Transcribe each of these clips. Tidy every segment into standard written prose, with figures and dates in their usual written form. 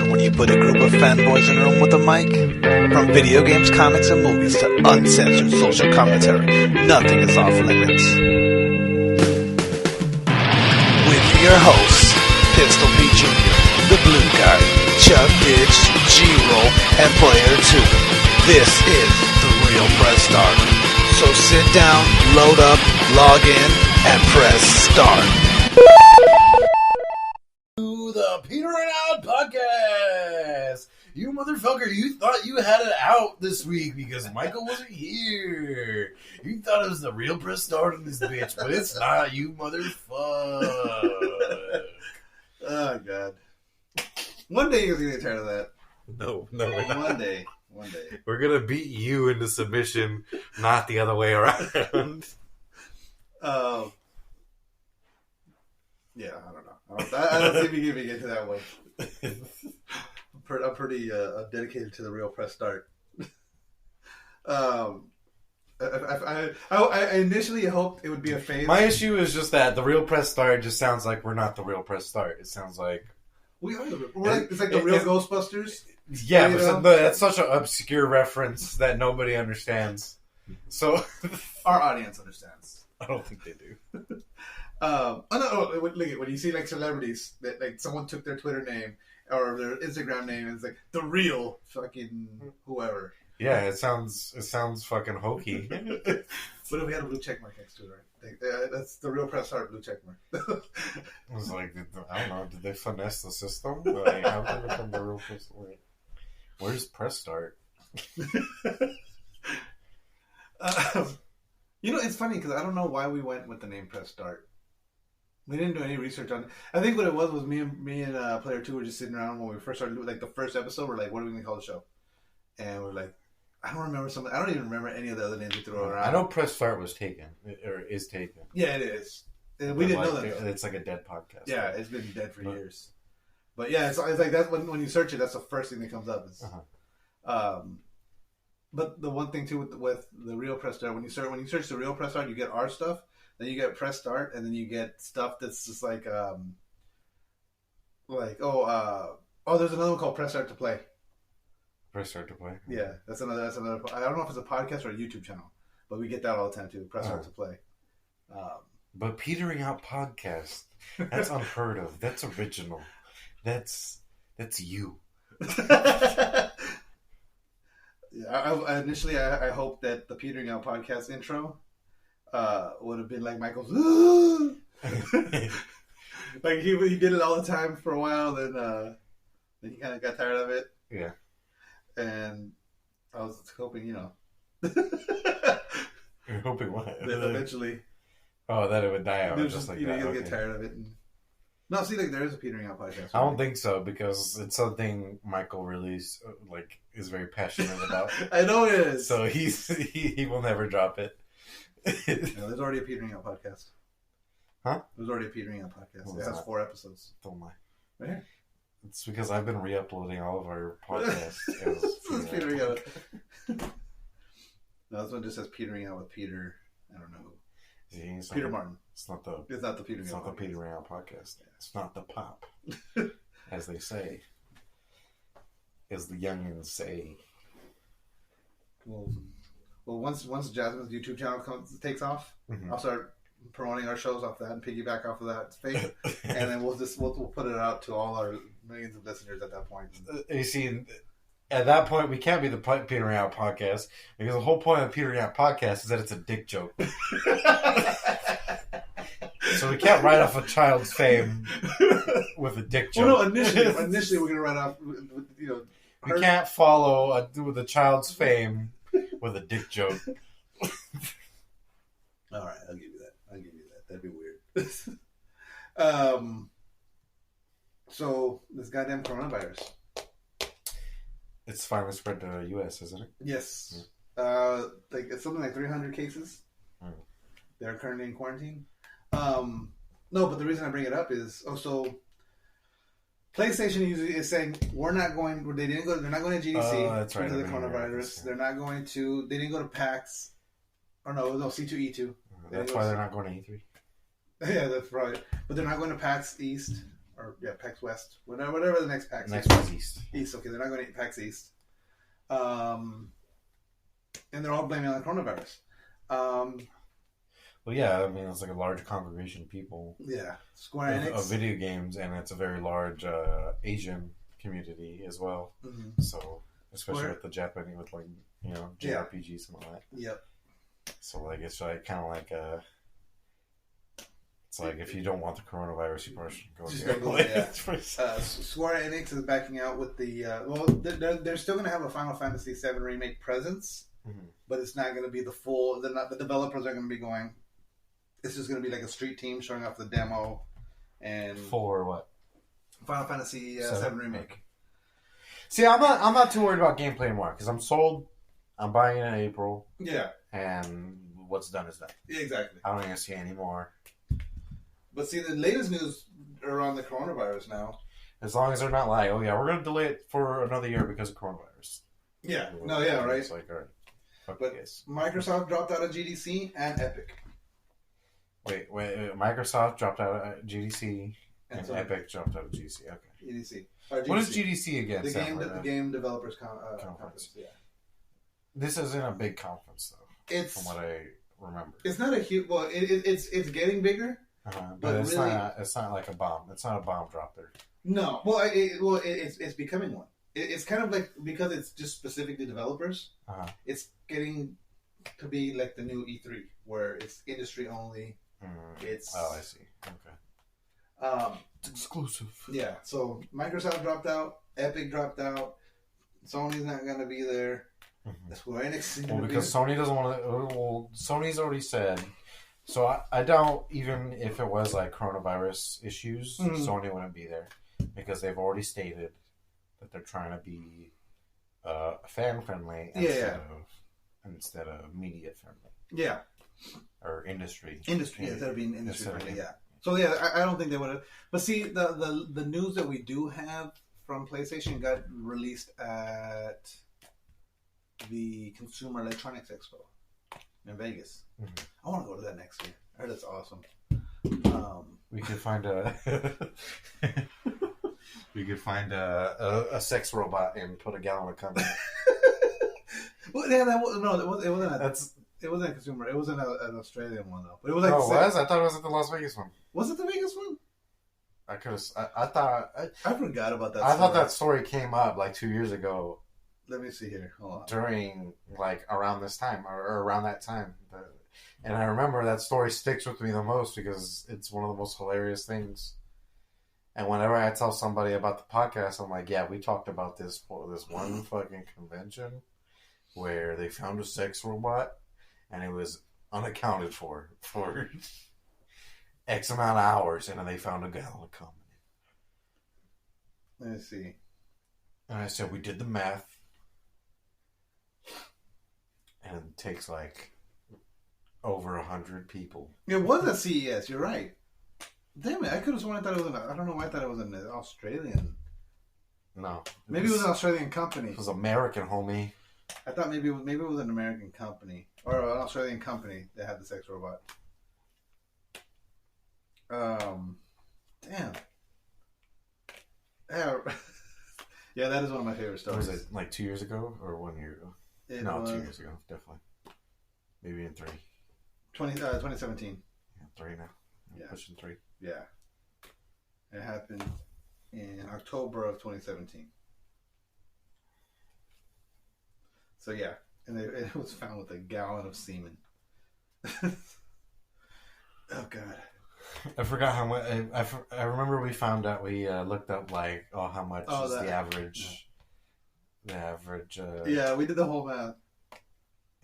it when you put a group of fanboys in a room with a mic? From video games, comics, and movies to uncensored social commentary, nothing is off limits. With your hosts, Pistol Pete Jr., The Blue Guy, Chuck Ditch, G-Roll, and Player 2. This is The Real Press Start. So sit down, load up, log in, and press start. The Peter and Out podcast. You motherfucker, you thought you had it out this week because Michael wasn't here. You thought it was the Real Press Start in this bitch, but it's not, you motherfucker. Oh, God. One day you're going to get tired of that. No, we're not. One day. We're going to beat you into submission, not the other way around. Yeah, I don't know. I don't think we can get to that one. I'm pretty dedicated to the Real Press Start. I initially hoped it would be a phase. My issue is just that the Real Press Start just sounds like we're not the Real Press Start. It sounds like we are. It's like the real Ghostbusters. Yeah, but that's such an obscure reference that nobody understands. So our audience understands. I don't think they do. Look at when you see like celebrities that like someone took their Twitter name or their Instagram name and it's like the real fucking whoever. Yeah, it sounds fucking hokey. What if we had a blue check mark next to it? Right? That's the Real Press Start blue check mark. I was like, I don't know, did they finesse the system? Like, how did they become the Real Press Start? Where's Press Start? It's funny because I don't know why we went with the name Press Start. We didn't do any research on it. I think what it was me and Player 2 were just sitting around when we first started doing like the first episode. We're like, what are we going to call the show? And we're like, I don't even remember any of the other names we threw around. I know Press Start was taken or is taken. Yeah, it is. And we didn't know that. It's like a dead podcast. Yeah, it's been dead for years. But yeah, it's like that when you search it, that's the first thing that comes up. But the one thing too with the Real Press Start, when you search the Real Press Start, you get our stuff. Then you get Press Start, and then you get stuff that's just like there's another one called Press Start to Play. Press Start to Play. Yeah, that's another. I don't know if it's a podcast or a YouTube channel, but we get that all the time too. Press Start to Play. But Petering Out podcast, that's unheard of. That's original. That's you. Yeah, initially I hoped that the Petering Out podcast intro would have been like Michael's. Like he did it all the time for a while, then he kind of got tired of it. Yeah. And I was hoping, You're hoping what? That eventually. Oh, that it would die out just like that. You'll get tired of it. No, see, like there is a Petering Out podcast. Right? I don't think so because it's something Michael really is very passionate about. I know it is. So he will never drop it. There's already a Petering Out podcast. Huh? There's already a Petering Out podcast. It has 4 episodes. Don't lie. Right here. It's because I've been re-uploading all of our podcasts. It's Petering Out. No, this one just says Petering Out with Peter. I don't know who. Peter Martin. It's not the Petering Out. It's not the Petering Out podcast. It's not the pop, as they say, as the youngins say. Well, once Jasmine's YouTube channel takes off, I'll start promoting our shows off that and piggyback off of that space, and then we'll put it out to all our millions of listeners at that point. You see, at that point, we can't be the Petering Out podcast because the whole point of the Petering Out podcast is that it's a dick joke. So we can't write off a child's fame with a dick joke. Well, no, initially we're gonna write off. We can't follow with a child's fame with a dick joke. All right, I'll give you that. That'd be weird. So this goddamn coronavirus. It's finally spread to the U.S., isn't it? Yes. It's something like 300 cases. They're currently in quarantine. No, but the reason I bring it up is so PlayStation usually is saying they're not going to GDC because of the coronavirus. They're not going to. They didn't go to PAX. Or no, C2E2. That's why they're not going to E3. Yeah, that's right. But they're not going to PAX East or PAX West, whatever the next PAX. Next one's East. East. Okay, they're not going to PAX East. And they're all blaming on the coronavirus. Well, yeah, I mean, it's like a large congregation of people. Yeah, Square Enix of video games, and it's a very large Asian community as well. Mm-hmm. So, especially with the Japanese, with like JRPGs and all that. Yep. So, like, it's like kind of like it's like if you don't want the coronavirus, you probably shouldn't go there. Square Enix is backing out with the they're still going to have a Final Fantasy VII remake presence, but it's not going to be the full. They're not, the developers are going to be going. It's just going to be like a street team showing off the demo, and for what? Final Fantasy VII remake. See, I'm not too worried about gameplay anymore because I'm sold. I'm buying it in April. Yeah, and what's done is done. Yeah, exactly. I don't even see any more. But see, the latest news around the coronavirus now. As long as they're not like, oh yeah, we're going to delay it for another year because of coronavirus. Yeah. No, yeah, right. It's like, all right. But Microsoft dropped out of GDC and Epic. Wait. Microsoft dropped out of GDC and Epic dropped out of GDC. Okay. GDC. What is GDC again? The Game Developers Conference. Yeah. This isn't a big conference though. From what I remember. It's not a huge. Well, it's getting bigger. But it's really, not like a bomb. It's not a bomb dropper. No. Well, it's becoming one. It's kind of like, because it's just specific to developers. It's getting to be like the new E3, where it's industry only. It's I see. Okay. It's exclusive. Yeah. So Microsoft dropped out. Epic dropped out. Sony's not going to be there. Square Enix. Well, because Sony doesn't want to. Well, Sony's already said. So I doubt, even if it was like coronavirus issues, Sony wouldn't be there, because they've already stated that they're trying to be fan friendly instead of media friendly. Yeah. Or industry. Instead of being industry friendly. Yeah. So yeah, I don't think they would have. But see, the news that we do have from PlayStation got released at the Consumer Electronics Expo in Vegas. I want to go to that next year. I heard it's awesome. We could find a sex robot and put a gallon of cum in it. Well, yeah, it wasn't. It wasn't a consumer. It wasn't an Australian one though. But it was like. Oh, it was? I thought it was at the Las Vegas one. Was it the Vegas one? I could have. I thought. I forgot about that. I thought that story came up like 2 years ago. Let me see here. Hold on. During like around this time or around that time. And I remember that story sticks with me the most because it's one of the most hilarious things. And whenever I tell somebody about the podcast, I'm like, yeah, we talked about this for this one fucking convention where they found a sex robot and it was unaccounted for X amount of hours, and then they found a gallon of cum in it. Let me see. And I said, we did the math. And it takes like over 100 people. It was at CES. You're right. Damn it! I could have sworn I thought it was I don't know why I thought it was an Australian. No, maybe it was an Australian company. It was American, homie. I thought maybe it was an American company or an Australian company that had the sex robot. Damn. Yeah, that is one of my favorite stories. Was it like 2 years ago or 1 year ago? 2 years ago, definitely. Maybe in 2017. Yeah, 3 now. Yeah. Pushing 3. Yeah. It happened in October of 2017. So yeah, and it was found with a gallon of semen. Oh God. I forgot how much. I remember we found out. We looked up like, how much is the average? Yeah. The average. Yeah, we did the whole math.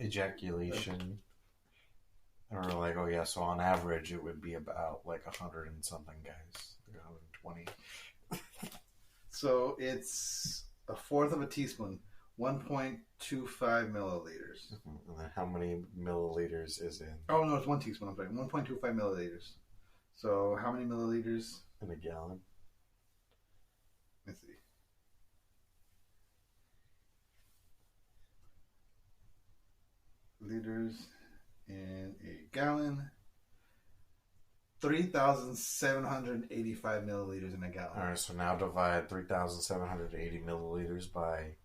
Ejaculation. And we're like, oh yeah, so on average it would be about like 100 and something guys, like 120. So it's a fourth of a teaspoon, 1.25 milliliters. And then how many milliliters is in? Oh no, it's 1 teaspoon. I'm sorry, 1.25 milliliters. So how many milliliters in a gallon? Let's see. Liters in a gallon. 3,785 milliliters in a gallon. All right, so now divide 3,780 milliliters by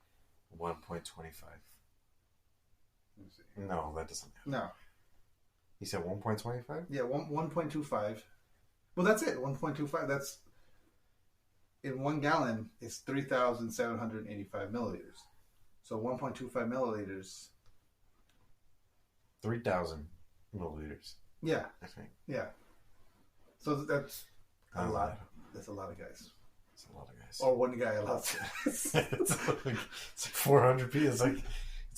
1.25. No, that doesn't happen. No. He said 1.25? Yeah, 1.25. Well, that's it. 1.25. That's in 1 gallon. It's 3,785 milliliters. So 1.25 milliliters. 3,000 milliliters. Yeah. I think. Yeah. So that's a lot. That's a lot of guys. It's a lot of guys. Or one guy allows it's like 400 people. It's like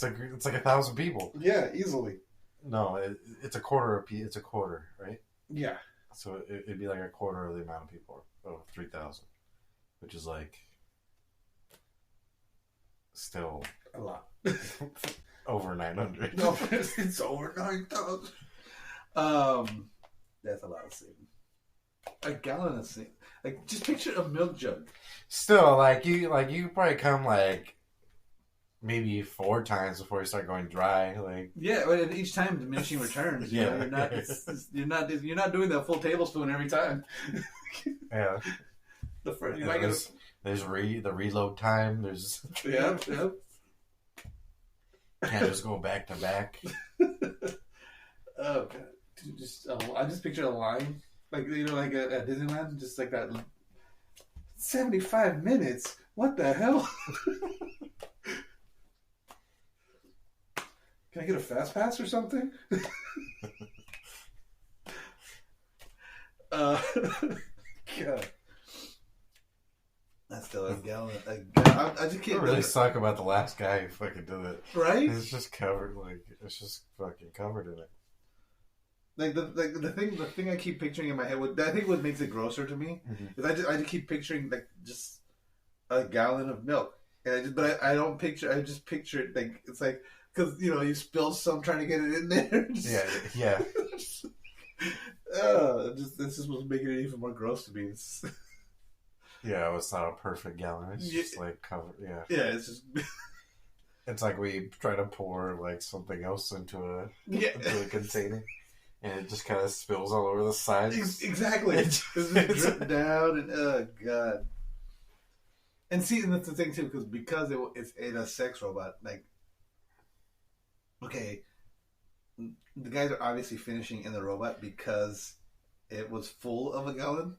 1,000 people. Yeah, easily. No, it's a quarter of it's a quarter, right? Yeah. So it'd be like a quarter of the amount of people of 3,000, which is like still a lot. Over 900. No, it's over 9,000. That's a lot of saving. A gallon of saving. Like, just picture a milk jug. Still, you probably come like maybe 4 times before you start going dry. Like, yeah, but each time diminishing returns. You know, you're not doing the full tablespoon every time. Yeah. The first, you there's the reload time. There's Yep. Can't just go back to back. Oh god! I just picture a line, like like at Disneyland, just like that. 75 minutes. What the hell? Can I get a fast pass or something? God. That's still a gallon. I just can't really suck about the last guy who fucking did it. Right? It's just covered, it's just fucking covered in it. Like the thing I keep picturing in my head, I think what makes it grosser to me is I just keep picturing like just a gallon of milk, and I don't picture. I just picture it like it's like because you spill some trying to get it in there. Yeah. This is what's making it even more gross to me. Yeah, it's not a perfect gallon. It's just like covered. Yeah. Yeah, it's just. It's like we try to pour like something else into a container, and it just kind of spills all over the sides. Exactly. It's drip down, and oh god. And see, and that's the thing too, because it's a sex robot. Like, okay, the guys are obviously finishing in the robot because it was full of a gallon.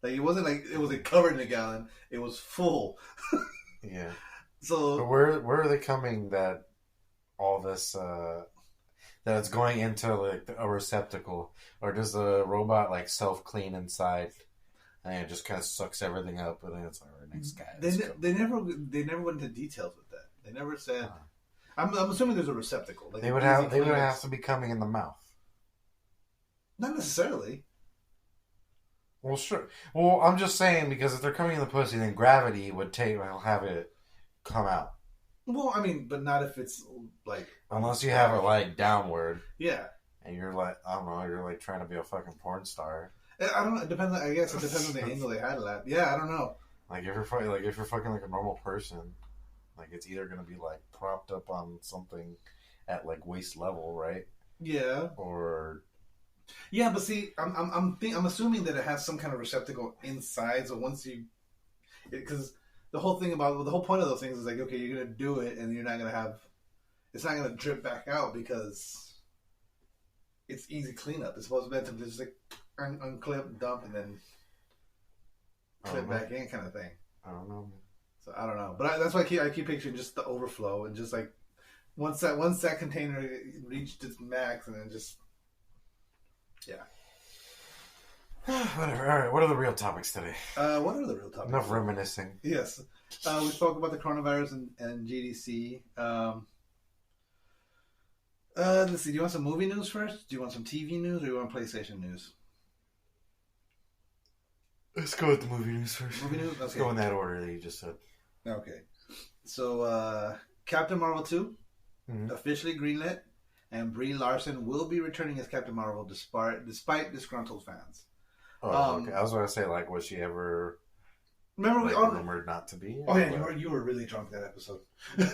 Like, it wasn't like it wasn't covered in a gallon. It was full. Yeah. So but where are they coming that all this that it's going into like a receptacle, or does the robot like self clean inside and it just kind of sucks everything up and then it's like, all right, next guy. They never went into details with that. They never said. I'm assuming there's a receptacle. Like they would have to be coming in the mouth. Not necessarily. Well, sure. Well, I'm just saying because if they're coming in the pussy, then gravity would have it come out. Well, I mean, but not if it's like unless you have it like downward. Yeah. And you're like, I don't know, you're like trying to be a fucking porn star. I don't know. It depends. I guess it depends on the angle they had it at. Yeah, I don't know. Like if you're fucking like a normal person, like it's either gonna be like propped up on something at like waist level, right? Yeah. Or. Yeah, but see, I'm assuming that it has some kind of receptacle inside. So once because the whole point of those things is like, okay, you're gonna do it, and you're not gonna it's not gonna drip back out because it's easy cleanup. It's supposed to be just like unclip, dump, and then clip back in, kind of thing. I don't know. So I don't know, but that's why I keep picturing just the overflow and just like once that container reached its max, and then just. Yeah. Whatever. All right. What are the real topics today? What are the real topics? Enough reminiscing. Yes. We spoke about the coronavirus and GDC. Let's see. Do you want some movie news first? Do you want some TV news, or do you want PlayStation news? Let's go with the movie news first. Movie news? Okay. Let's go in that order that you just said. Okay. So, Captain Marvel 2 officially greenlit. And Brie Larson will be returning as Captain Marvel despite disgruntled fans. Oh, okay. I was going to say, like, was she ever rumored not to be? Oh, yeah, you were really drunk that episode. We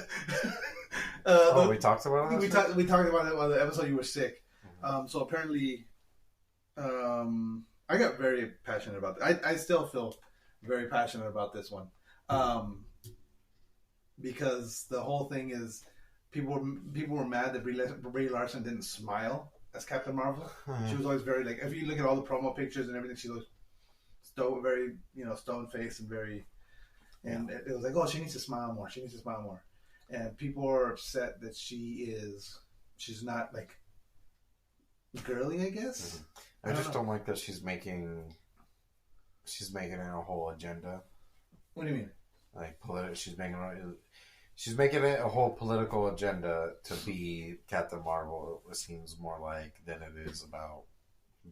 talked about it? We talked about it on the episode you were sick. So apparently, I got very passionate about it. I still feel very passionate about this one. Because the whole thing is people were mad that Brie Larson didn't smile as Captain Marvel. She was always very like, if you look at all the promo pictures and everything, she was very stone faced and very, and it was like, oh, she needs to smile more. She needs to smile more. And people are upset that she's not like girly, I guess. I just don't like that she's making it a whole agenda. What do you mean? Like she's making it a whole political agenda to be Captain Marvel. It seems more like than it is about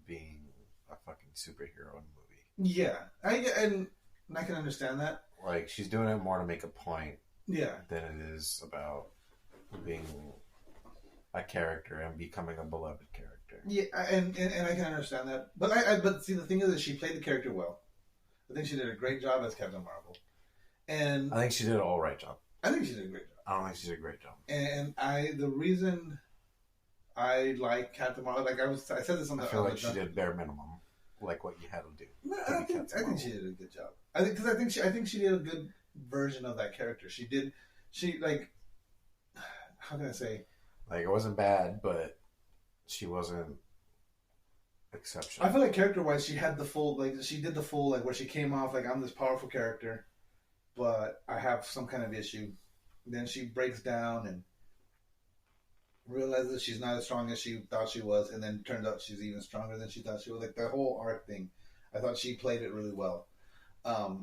being a fucking superhero in a movie. Yeah, I can understand that. Like she's doing it more to make a point. Yeah. Than it is about being a character and becoming a beloved character. Yeah, and I can understand that. But see, the thing is that she played the character well. I think she did a great job as Captain Marvel. And I think she did an all right job. I think she did a great job. I don't think she did a great job. And the reason I like Captain Marvel, like I said this on the. I feel like she did bare minimum, like what you had to do. No, I think she did a good job. I think she did a good version of that character. She like, how can I say? Like it wasn't bad, but she wasn't exceptional. I feel like character-wise, she had the full, like she did the full, like where she came off like I'm this powerful character, but I have some kind of issue. Then she breaks down and realizes she's not as strong as she thought she was, and then turns out she's even stronger than she thought she was. Like the whole arc thing, I thought she played it really well.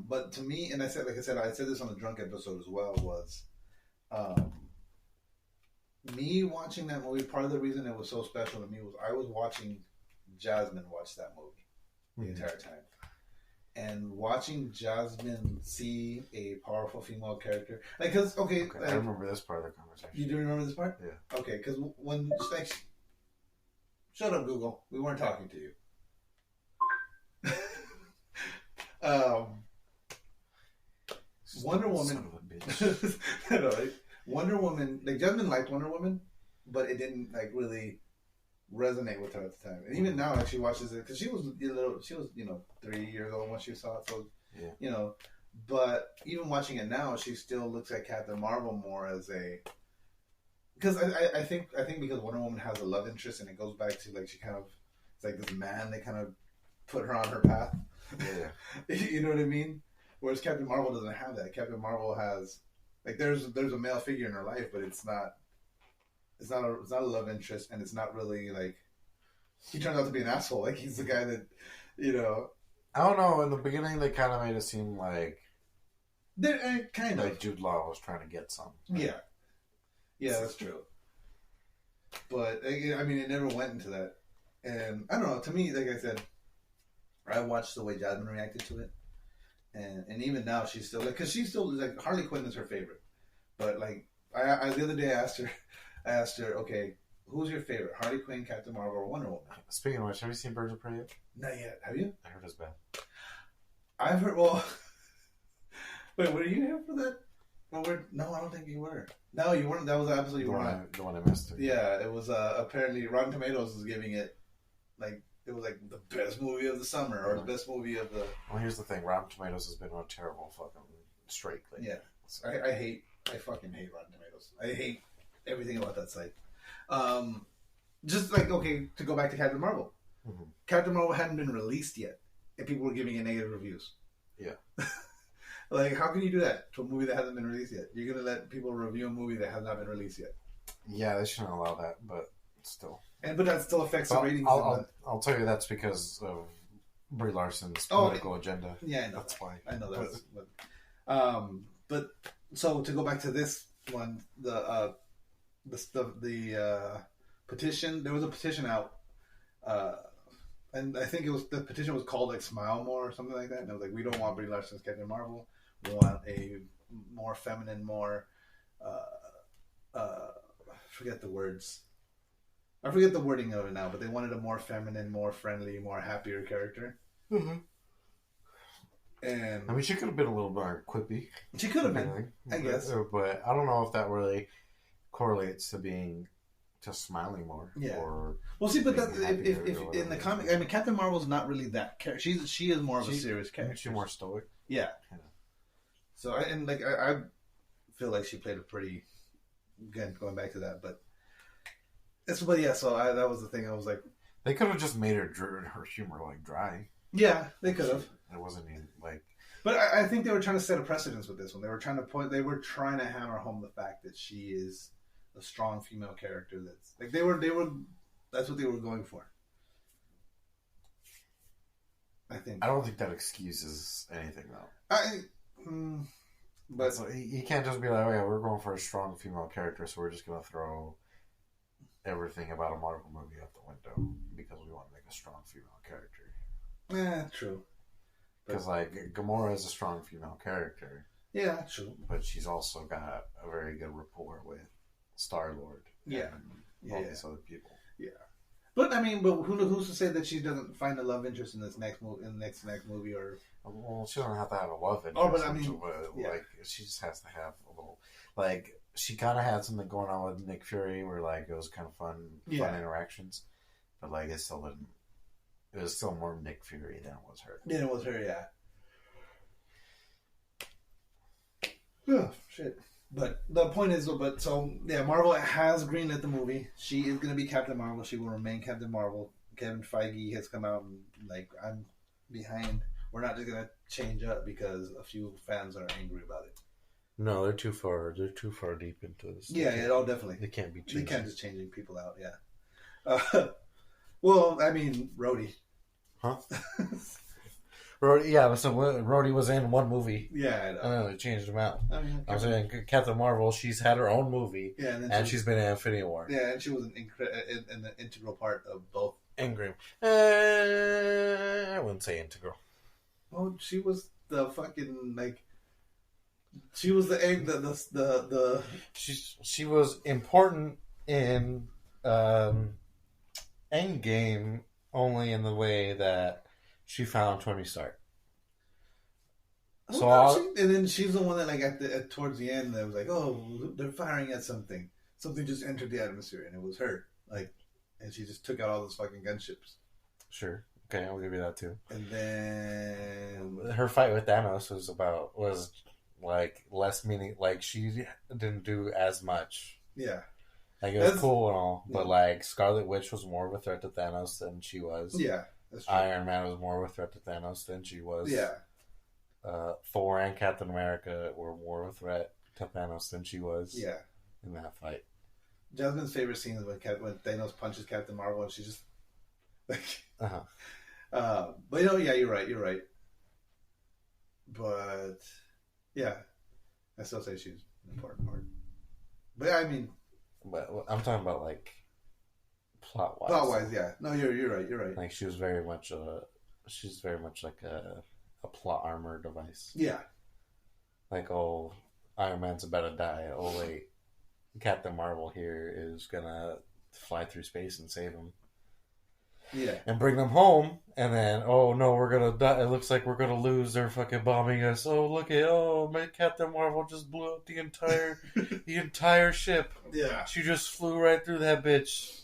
But to me, and I said this on the drunk episode as well, was me watching that movie. Part of the reason it was so special to me was I was watching Jasmine watch that movie the entire time. And watching Jasmine see a powerful female character, like, cause okay, I remember this part of the conversation. You do remember this part? Yeah. Okay, because when like, shut up, Google. We weren't talking to you. Wonder Woman. Son of a bitch. I know, right? Wonder Woman. Like Jasmine liked Wonder Woman, but it didn't like really resonate with her at the time. And even now, like she watches it because she was 3 years old when she saw it. So but even watching it now, she still looks at Captain Marvel more as a. Because I think because Wonder Woman has a love interest and it goes back to like she kind of it's like this man that kind of put her on her path. Yeah. You know what I mean? Whereas Captain Marvel doesn't have that. Captain Marvel has like there's a male figure in her life, but it's not a love interest, and it's not really like he turns out to be an asshole. Like he's the guy that I don't know. In the beginning, they kind of made it seem like they're kind of like Jude Law was trying to get some. Yeah, that's true. But I mean, it never went into that, and I don't know. To me, like I said, I watched the way Jasmine reacted to it, and even now she's still like because she's still like Harley Quinn is her favorite, but like I the other day I asked her, okay, who's your favorite, Harley Quinn, Captain Marvel, or Wonder Woman? Speaking of which, have you seen Birds of Prey yet? Not yet. Have you? I heard it's bad. I've heard. Well, wait, were you here for that? Well, no, I don't think you were. No, you weren't. That was absolutely wrong. The one I missed. Yeah, it was apparently Rotten Tomatoes was giving it like it was like the best movie of the summer or the best movie of the. Well, here's the thing: Rotten Tomatoes has been on a terrible fucking streak lately. Yeah, So. I fucking hate Rotten Tomatoes. I hate everything about that site. Just like okay, to go back to Captain Marvel. Mm-hmm. Captain Marvel hadn't been released yet, and people were giving it negative reviews. Yeah. Like, how can you do that to a movie that hasn't been released yet? You're going to let people review a movie that has not been released yet. Yeah, they shouldn't allow that, but still. But that still affects the ratings. I'll tell you that's because of Brie Larson's political agenda. Yeah, I know. That's why. I know that. But so to go back to this one, the petition. There was a petition out, and I think the petition was called like "Smile More" or something like that. And it was like, we don't want Brie Larson's Captain Marvel. We want a more feminine, more forget the words. I forget the wording of it now, but they wanted a more feminine, more friendly, more happier character. Mm-hmm. And I mean, she could have been a little more quippy. She could have been, I guess. But I don't know if that really correlates to to smiling more. Yeah. Or well, see, but making that, if happier in the comic, I mean, Captain Marvel's not really that character. She is more of a serious character. She's more stoic. Yeah. So I feel like she played a pretty again going back to that, but yeah. So that was the thing. I was like, they could have just made her humor like dry. Yeah, they could have. It wasn't even like. But I think they were trying to set a precedence with this one. They were trying to hammer home the fact that she is a strong female character. That's like that's what they were going for. I think. I don't think that excuses anything though. But so you can't just be like, oh yeah, we're going for a strong female character, so we're just gonna throw everything about a Marvel movie out the window because we want to make a strong female character. Yeah, true. Because like Gamora is a strong female character. Yeah, true. But she's also got a very good rapport with Star-Lord. Yeah. And all these other people. Yeah. But I mean, who's to say that she doesn't find a love interest in this next movie or? Well, she doesn't have to have a love interest. Oh, but I mean, like she just has to have a little. Like she kind of had something going on with Nick Fury, where like it was kind of fun interactions, but like it still didn't. It was still more Nick Fury than it was her. Yeah, it was her. Yeah. Oh shit. But the point is, Marvel has greenlit the movie. She is going to be Captain Marvel. She will remain Captain Marvel. Kevin Feige has come out and like, I'm behind. We're not just going to change up because a few fans are angry about it. No, they're too far. They're too far deep into this. Definitely. They can't be changing. They can't just changing people out. Yeah. Well, I mean, Rhodey. Huh? Rhodey, yeah, so Rhodey was in one movie. Yeah, I know. They changed him out. I mean, I'm saying Captain Marvel, she's had her own movie. Yeah, and she's been in Infinity War. Yeah, and she was an integral part of both. Angry. I wouldn't say integral. Oh, she was the fucking like. She was the. She was important in Endgame only in the way that she found Tony Stark. And then she's the one that like towards the end that was like, oh, they're firing at something. Something just entered the atmosphere, and it was her. Like, and she just took out all those fucking gunships. Sure. Okay, I'll give you that too. And then her fight with Thanos was like less meaning. Like she didn't do as much. Yeah. Like it was cool and all, but like Scarlet Witch was more of a threat to Thanos than she was. Yeah, that's true. Iron Man was more of a threat to Thanos than she was. Yeah. Thor and Captain America were more of a threat to Thanos than she was. Yeah. In that fight. Jasmine's favorite scene is when Thanos punches Captain Marvel and she just like. But you're right. But yeah, I still say she's an important part. But I mean. But I'm talking about like plot wise. Plot wise, yeah. No, you're right. Like she's very much like a plot armor device. Yeah. Like, oh, Iron Man's about to die. Oh wait, Captain Marvel here is gonna fly through space and save him. Yeah. And bring them home, and then oh no, we're gonna die. It looks like we're gonna lose. They're fucking bombing us. Oh look at my Captain Marvel just blew up the entire ship. Yeah. She just flew right through that bitch.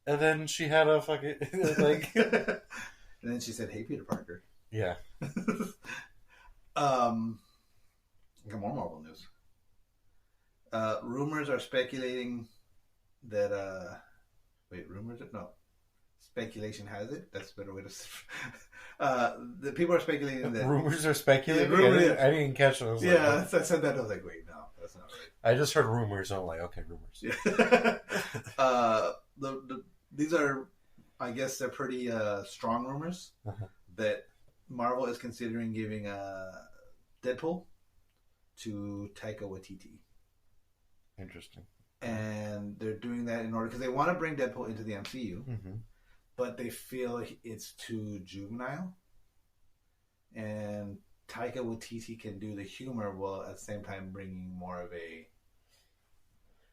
And then she had a fucking like. And then she said, "Hey, Peter Parker." Yeah. Got more Marvel news. Rumors are speculating that. Speculation has it. That's a better way to. The people are speculating that rumors are speculating. I didn't catch it. I said that. I was like, wait, no, that's not right. I just heard rumors. I'm like, okay, rumors. Yeah. These are, I guess, they're pretty strong rumors that Marvel is considering giving Deadpool to Taika Waititi. Interesting. And they're doing that in order because they want to bring Deadpool into the MCU. Mm-hmm. But they feel it's too juvenile. And Taika Waititi can do the humor while at the same time bringing more of a...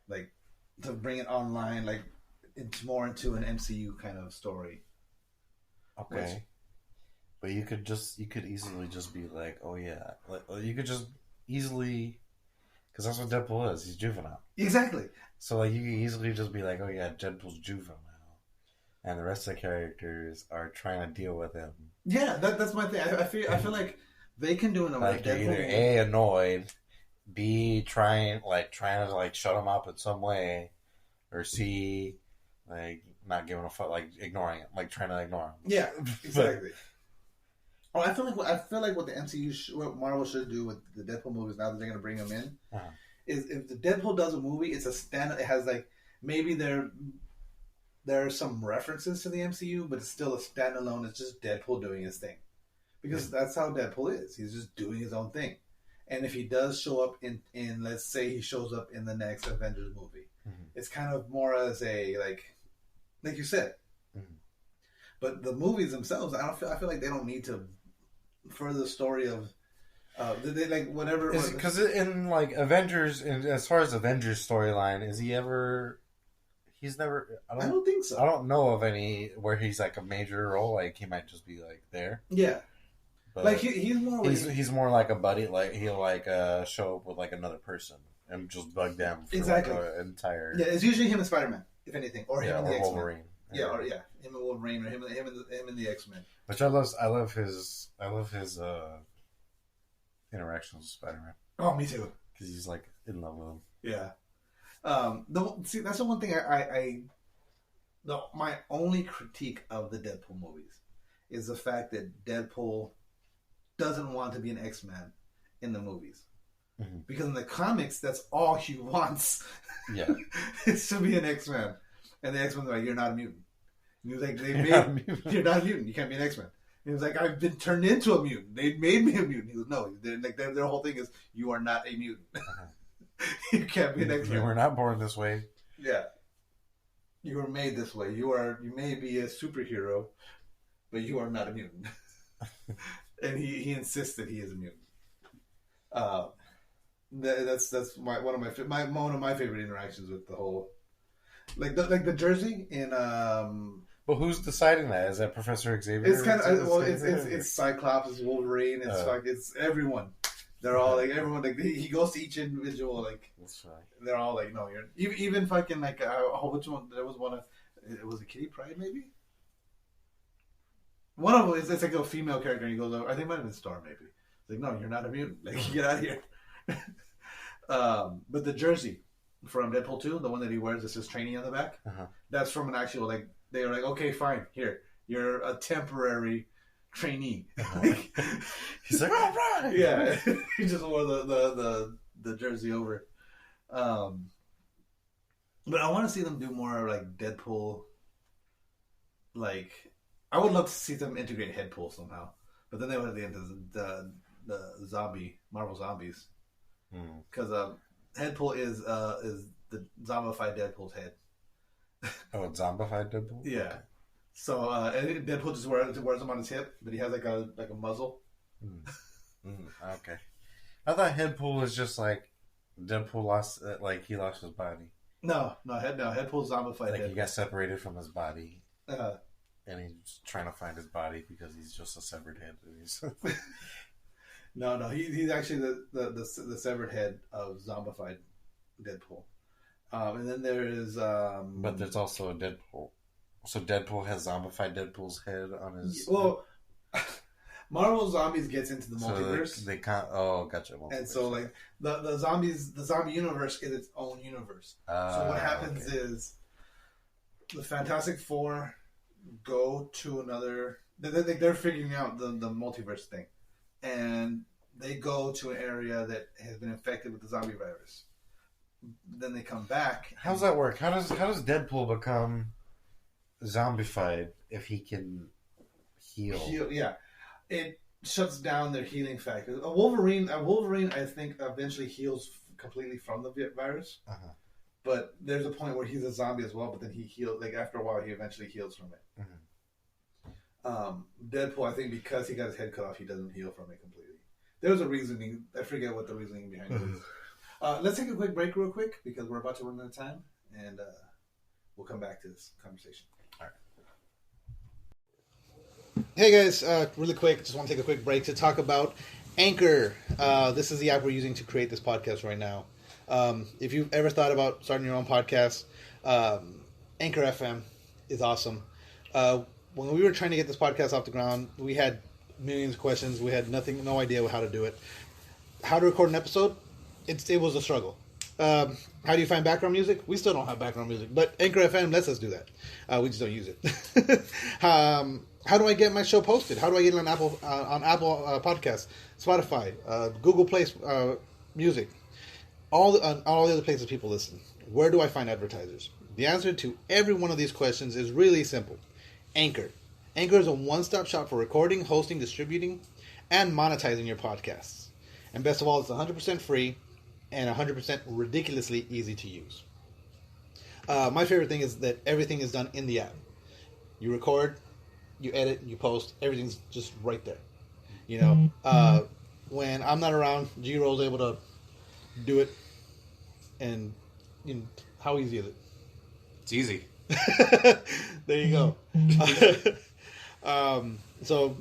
Like, to bring it online, like, it's more into an MCU kind of story. Okay. But you could easily just be like, oh yeah. Like, you could just easily... Because that's what Deadpool is. He's juvenile. Exactly. So like you can easily just be like, oh yeah, Deadpool's juvenile, and the rest of the characters are trying to deal with him. Yeah, that's my thing. I feel like they can do it in a way. Like you're either A, annoyed, B, trying to like shut him up in some way, or C, like not giving a fuck, like ignoring him, like trying to ignore him. Yeah, exactly. I feel like what the MCU, what Marvel should do with the Deadpool movies now that they're going to bring them in, is if the Deadpool does a movie, it's a stand. It has like maybe there are some references to the MCU, but it's still a standalone. It's just Deadpool doing his thing, because that's how Deadpool is. He's just doing his own thing. And if he does show up in let's say he shows up in the next Avengers movie, it's kind of more as a like you said. But the movies themselves, I feel like they don't need to further the story of they like whatever. Because in like Avengers, as far as Avengers storyline, is he ever? He's never. I don't think so. I don't know of any where he's like a major role. Like he might just be like there. Yeah. But like he's more like a buddy. Like he'll like show up with like another person and just bug them for exactly like an entire. Yeah, it's usually him and Spider-Man, if anything, or him and the X-Men. Wolverine. Yeah, or him and Wolverine, or him and the X-Men. Which I love his interactions with Spider-Man. Oh, me too. Because he's like in love with him. Yeah. See, that's the one thing my only critique of the Deadpool movies is the fact that Deadpool doesn't want to be an X-Man in the movies. Because in the comics, that's all he wants. Yeah. Is to be an X-Man. And the X-Men's like, you're not a mutant. And he was like, you're not a mutant. You can't be an X-Men. And he was like, I've been turned into a mutant. They made me a mutant. He was no. Their whole thing is, you are not a mutant. You can't be an X-Men. You were not born this way. Yeah. You were made this way. You may be a superhero, but you are not a mutant. And he insists that he is a mutant. That's one of my favorite interactions with the whole, like the jersey in. But who's deciding that? Is that Professor Xavier? It's kind of it's Cyclops, it's Wolverine, it's everyone. They're all like everyone. Like he goes to each individual. Like that's right. They're all like, no, you're even fucking like which one? There was one of it was a Kitty Pryde maybe. One of them is it's like a female character, and he goes over. I think it might have been Star maybe. It's like, no, you're not a mutant. Like get out of here. But the jersey from Deadpool 2, the one that he wears that says training on the back, that's from an actual like they were like, okay, fine, here you're a temporary trainee. He's like, all right, yeah. He just wore the jersey over. But I want to see them do more like Deadpool. Like I would love to see them integrate Deadpool somehow, but then they would have the end of the zombie Marvel zombies. Because Deadpool is the zombified Deadpool's head. Oh, it's zombified Deadpool? Yeah. Okay. So Deadpool just wears them on his hip, but he has like a muzzle. Okay. I thought Deadpool was just like Deadpool lost his body. No, Deadpool's zombified. Like Deadpool. He got separated from his body, and he's trying to find his body because he's just a severed head. No, he's actually the severed head of zombified Deadpool. And then there is... but there's also a Deadpool. So Deadpool has zombified Deadpool's head on his... Well, Marvel Zombies gets into the multiverse. So they can't... Oh, gotcha. Multiverse. And so, like, the zombie universe is its own universe. So what happens is the Fantastic Four go to another... They're figuring out the multiverse thing. And they go to an area that has been infected with the zombie virus. Then they come back. How does that work? How does Deadpool become zombified if he can heal? Yeah, it shuts down their healing factor. A Wolverine, I think, eventually heals completely from the virus. But there's a point where he's a zombie as well. But then he heals. Like after a while, he eventually heals from it. Deadpool, I think, because he got his head cut off, he doesn't heal from it completely. There's a reasoning. I forget what the reasoning behind it is. Let's take a quick break real quick because we're about to run out of time, and we'll come back to this conversation. All right. Hey guys, really quick, just want to take a quick break to talk about Anchor. This is the app we're using to create this podcast right now. If you've ever thought about starting your own podcast, Anchor FM is awesome. When we were trying to get this podcast off the ground, we had millions of questions. We had no idea how to do it. How to record an episode? It was a struggle. How do you find background music? We still don't have background music, but Anchor FM lets us do that. We just don't use it. How do I get my show posted? How do I get it on Apple Podcasts, Spotify, Google Play Music, all the other places people listen? Where do I find advertisers? The answer to every one of these questions is really simple. Anchor. Anchor is a one-stop shop for recording, hosting, distributing, and monetizing your podcasts. And best of all, it's 100% free and 100% ridiculously easy to use. My favorite thing is that everything is done in the app. You record, you edit, you post, everything's just right there. You know, when I'm not around, G-Roll's able to do it. And you know, how easy is it? It's easy. There you go. So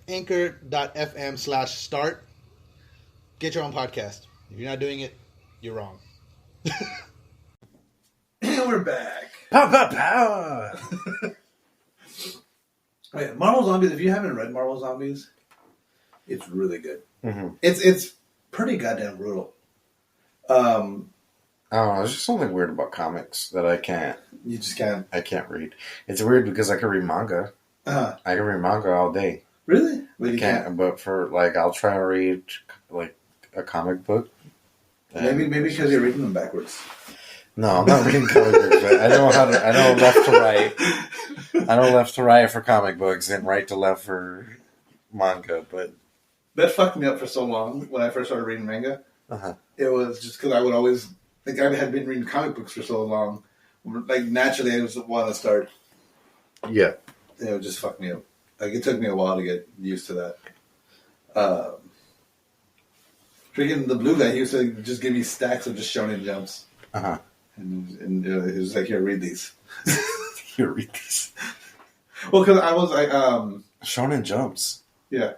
anchor.fm/start. Get your own podcast. If you're not doing it, you're wrong. And we're back. Pow, pow, pow. Wait, Marvel Zombies, if you haven't read Marvel Zombies, it's really good. Mm-hmm. It's pretty goddamn brutal. I don't know. There's just something weird about comics that I can't. You just can't. I can't read. It's weird because I can read manga. Uh-huh. I can read manga all day. Really? But I you can't. But for I'll try to read a comic book. Maybe because you're reading them backwards. No, I'm not reading comic books. I know I know left to right. I know left to right for comic books and right to left for manga. But that fucked me up for so long when I first started reading manga. Uh-huh. It was just because I would always I had been reading comic books for so long. Naturally, I was want to start. Yeah, it would just fuck me up. It took me a while to get used to that. Freaking the blue guy, he used to just give me stacks of just shonen jumps. Uh-huh. And he was like, "Here, read these." Here, read these. Well, because I was Shonen Jumps. Yeah,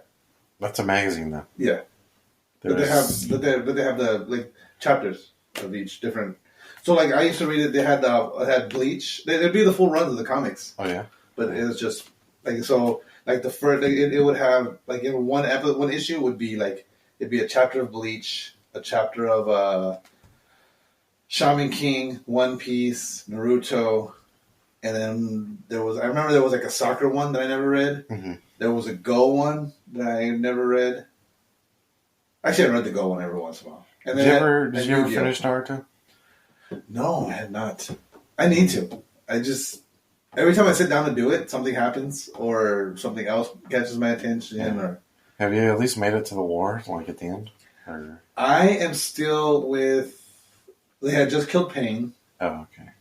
that's a magazine, though. Yeah, but they have the chapters of each different. So I used to read it. They had Bleach. There'd be the full runs of the comics. Oh yeah, but it was just the first. It would have in one issue would be it'd be a chapter of Bleach, a chapter of Shaman King, One Piece, Naruto, and then I remember there was a soccer one that I never read. Mm-hmm. There was a Go one that I never read. Actually, I read the Go one every once in a while. And did you ever finish Naruto? No, I had not. I need to. Every time I sit down to do it, something happens or something else catches my attention. Yeah. Or have you at least made it to the war, at the end? Or? I am still with. They had just killed Pain. Oh, okay.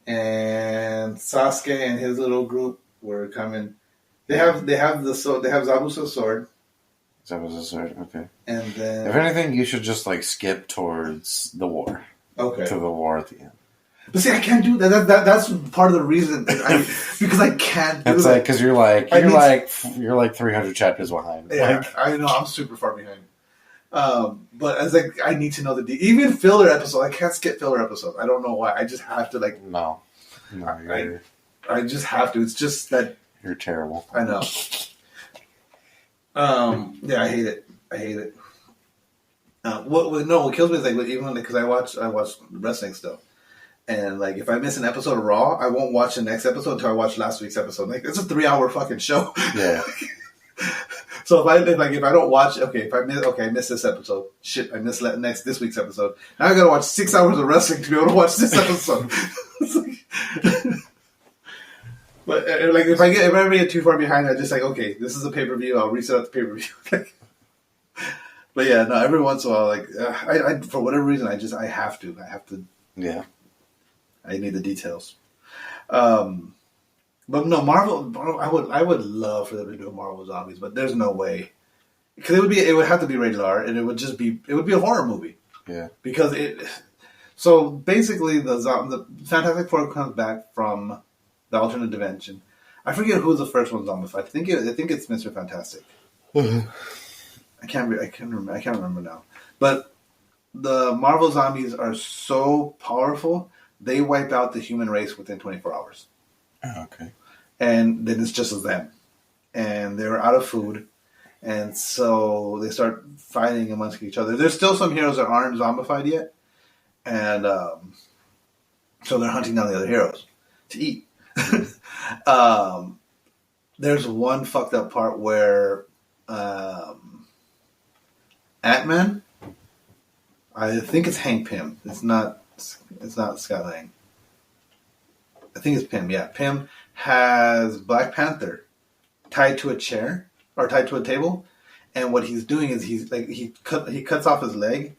And Sasuke and his little group were coming. They have Zabuza's sword. Zabuza's sword, okay. And then, if anything, you should just skip towards the war. Okay. To the war at the end. But see, I can't do that. That's part of the reason because I can't do it's that. Because you're 300 chapters behind. Yeah, I know. I'm super far behind. But as I need to know even filler episodes. I can't skip filler episodes. I don't know why. I just have to No, I just have to. It's just that you're terrible. I know. Yeah, I hate it. What kills me is even because I watch wrestling still, and if I miss an episode of Raw, I won't watch the next episode until I watch last week's episode. It's a 3-hour fucking show. Yeah. So if I don't watch, I miss this episode. Shit, I missed this week's episode. Now I gotta watch 6 hours of wrestling to be able to watch this episode. But if I ever get too far behind, I just okay, this is a pay-per-view. I'll reset the pay-per-view. But yeah, no. Every once in a while, I for whatever reason, I have to. Yeah. I need the details. But no, Marvel. I would love for them to do a Marvel Zombies, but there's no way because it would have to be rated R, and it would be a horror movie. Yeah. Because So basically, the Fantastic Four comes back from the alternate dimension. I forget who the first one's zombified. I think it's Mr. Fantastic. I can't remember now. But the Marvel zombies are so powerful, they wipe out the human race within 24 hours. Oh, okay. And then it's just them. And they're out of food. And so they start fighting amongst each other. There's still some heroes that aren't zombified yet. And so they're hunting down the other heroes to eat. There's one fucked up part where Ant-Man, I think it's Hank Pym. It's not Scott Lang. I think it's Pym. Yeah, Pym has Black Panther tied to a chair or tied to a table, and what he's doing is he cuts off his leg,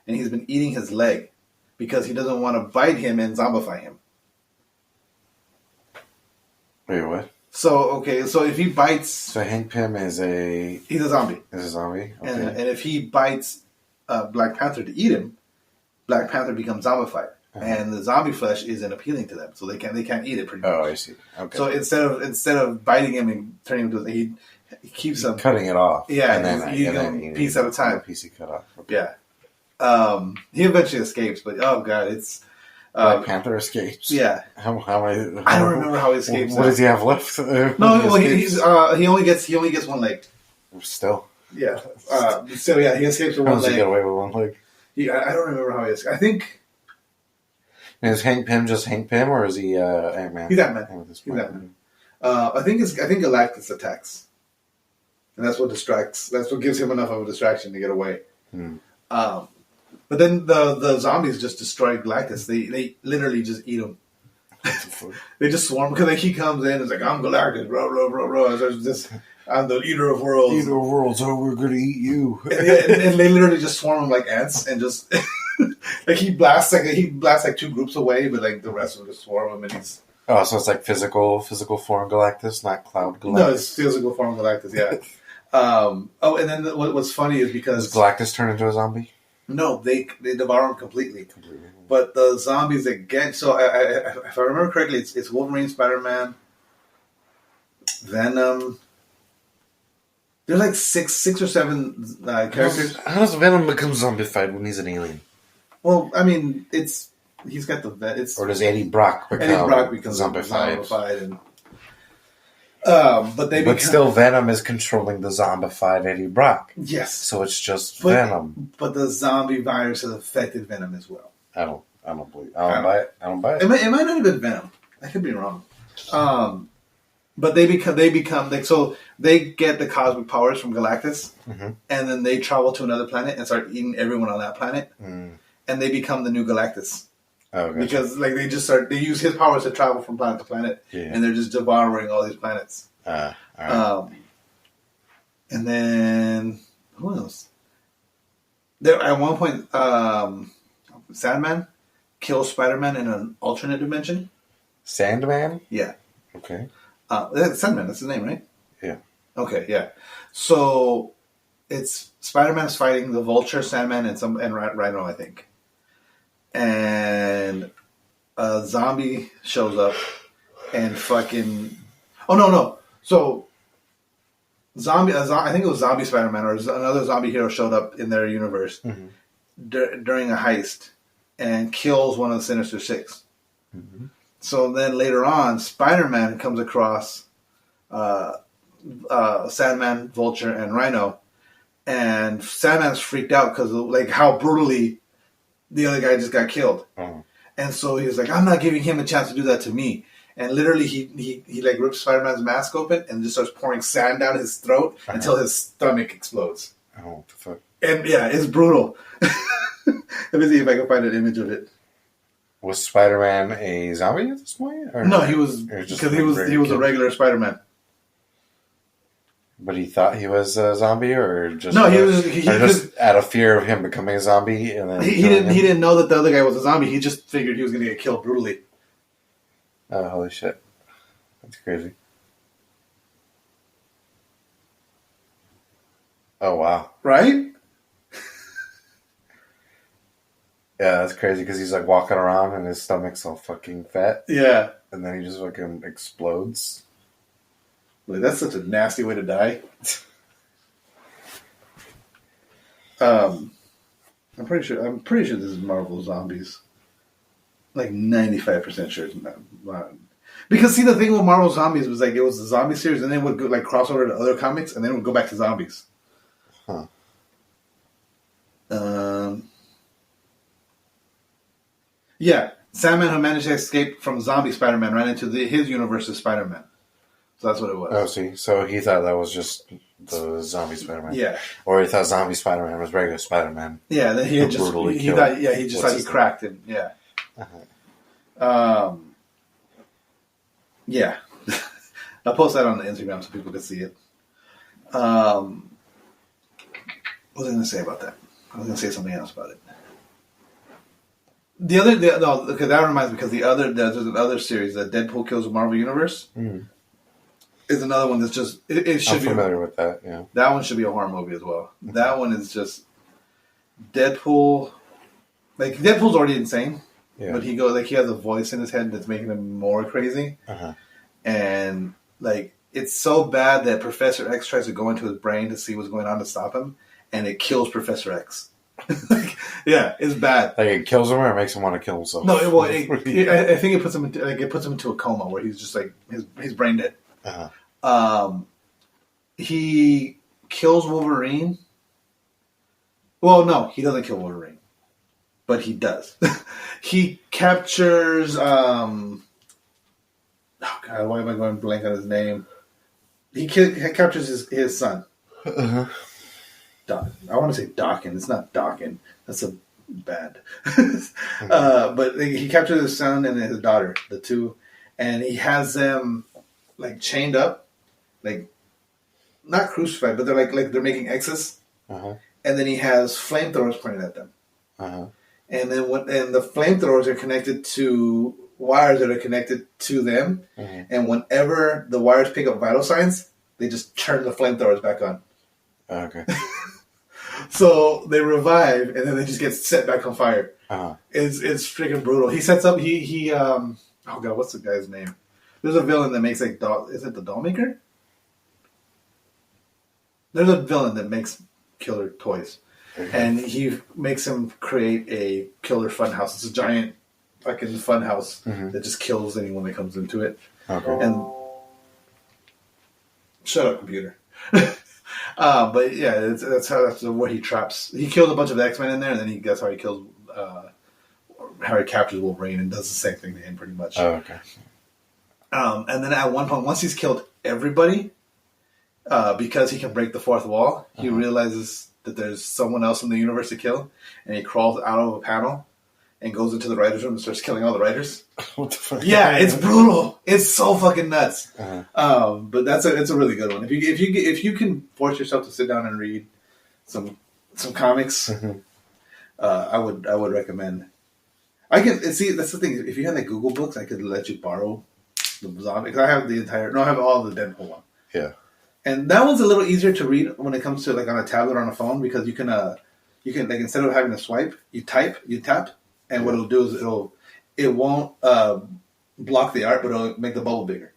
and he's been eating his leg because he doesn't want to bite him and zombify him. Wait, what? So if he bites, so Hank Pym he's a zombie. Is a zombie, okay. And if he bites Black Panther to eat him, Black Panther becomes zombified, and the zombie flesh isn't appealing to them, so they can't eat it. Pretty much. Oh, I see. Okay. So instead of biting him and turning him to, he keeps him cutting it off. Yeah, and then eating him piece at a time. Piece he cut off. Okay. Yeah. He eventually escapes, but oh god, it's Black Panther escapes. Yeah. How I don't remember how he escapes. What does he have left? No, well, he only gets one leg. Still. Yeah. So yeah, he escapes with one leg. How does he get away with one leg? Yeah, I don't remember how he escapes. I think. Is Hank Pym just Hank Pym, or is he Ant-Man? He's Ant-Man. He's Ant-Man. I think Galactus attacks, and that's what distracts. That's what gives him enough of a distraction to get away. But then the zombies just destroy Galactus. They literally just eat him. They just swarm because he comes in and is like, I'm Galactus, bro. I'm the eater of worlds. Eater of worlds, oh, we're gonna eat you. and they literally just swarm him like ants and just like he blasts like two groups away, but like the rest of them just swarm him and he's. Oh, so it's like physical form Galactus, not cloud Galactus. No, it's physical form Galactus. Yeah. And then what's funny is because does Galactus turn into a zombie? No, they devour him completely. But the zombies that get if I remember correctly, it's Wolverine, Spider-Man, Venom. There's like six or seven characters. How does Venom become zombified when he's an alien? Well, I mean, he's got the or does Eddie Brock become zombified and. But still, Venom is controlling the zombified Eddie Brock. Yes. So it's just Venom. But the zombie virus has affected Venom as well. I don't buy it. It might not have been Venom. I could be wrong. But they become like, so they get the cosmic powers from Galactus, and then they travel to another planet and start eating everyone on that planet, and they become the new Galactus. Oh, gotcha. Because like they use his powers to travel from planet to planet, and they're just devouring all these planets. All right. And then who else? There at one point, Sandman kills Spider-Man in an alternate dimension. Sandman? Yeah. Okay. Sandman, that's his name, right? Yeah. Okay, yeah. So it's Spider-Man's fighting the Vulture, Sandman, and Rhino, I think. And a zombie shows up and fucking. Oh no! So I think it was Zombie Spider-Man or another zombie hero showed up in their universe during a heist and kills one of the Sinister Six. So then later on, Spider-Man comes across Sandman, Vulture, and Rhino, and Sandman's freaked out because of like how brutally the other guy just got killed. And so he was like, I'm not giving him a chance to do that to me. And literally he like rips Spider-Man's mask open and just starts pouring sand down his throat until his stomach explodes. Oh, what the fuck? And yeah, it's brutal. Let me see if I can find an image of it. Was Spider-Man a zombie at this point? Or no, he was because he was a regular Spider-Man. But he thought he was a zombie, or just no? He just out of fear of him becoming a zombie, and then he didn't know that the other guy was a zombie. He just figured he was going to get killed brutally. Oh, holy shit! That's crazy. Oh wow! Right? Yeah, that's crazy because he's like walking around and his stomach's all fucking fat. Yeah, and then he just fucking explodes. Like, that's such a nasty way to die. I'm pretty sure this is Marvel Zombies. Like 95% sure it's not. Because see, the thing with Marvel Zombies was like it was the zombie series, and then it would go, like cross over to other comics, and then it would go back to zombies. Huh. Yeah, Sandman, who managed to escape from zombie Spider-Man, ran into his universe's Spider-Man. So that's what it was. Oh, see, so he thought that was just the zombie Spider-Man. Yeah. Or he thought zombie Spider-Man was regular Spider-Man. Yeah, then he just thought he cracked it. Yeah. Uh-huh. Yeah. I'll post that on the Instagram so people can see it. What was I going to say about that? I was going to say something else about it. Okay, that reminds me because there's another series, that Deadpool Kills the Marvel Universe, is another one that's just it should be. I'm familiar with that. Yeah, that one should be a horror movie as well. That one is just Deadpool. Like Deadpool's already insane, but he has a voice in his head that's making him more crazy, and like it's so bad that Professor X tries to go into his brain to see what's going on to stop him, and it kills Professor X. Yeah, it's bad. Like it kills him or it makes him want to kill himself. No, I think it puts him into a coma where he's just like his brain dead. He kills Wolverine. Well, no, he doesn't kill Wolverine, but he does. He captures. Oh God, why am I going blank on his name? He captures his son. I want to say Dawkins. It's not Dawkins. That's a bad. But he captures his son and his daughter, the two, and he has them like chained up, like not crucified, but they're like they're making X's. And then he has flamethrowers pointed at them. And then the flamethrowers are connected to wires that are connected to them. And whenever the wires pick up vital signs, they just turn the flamethrowers back on. Okay. So they revive, and then they just get set back on fire. It's freaking brutal. He sets up. Oh God, what's the guy's name? There's a villain that makes like doll. Is it the doll maker? There's a villain that makes killer toys, and he makes him create a killer funhouse. It's a giant fucking funhouse that just kills anyone that comes into it. And shut up, computer. But yeah, that's what he traps. He kills a bunch of X-Men in there, and then that's how he kills. How he captures Wolverine and does the same thing to him, pretty much. Oh, okay. And then at one point, once he's killed everybody, because he can break the fourth wall, he realizes that there's someone else in the universe to kill, and he crawls out of a panel and goes into the writers' room and starts killing all the writers. What the fuck? Yeah, it's brutal. It's so fucking nuts. But it's a really good one. If you can force yourself to sit down and read some comics, I would recommend. I can see that's the thing. If you have like Google Books, I could let you borrow the zombie because I have I have all the Deadpool one. Yeah, and that one's a little easier to read when it comes to like on a tablet or on a phone because you can like instead of having to swipe, you tap, and what it'll do is it won't block the art, but it'll make the bubble bigger.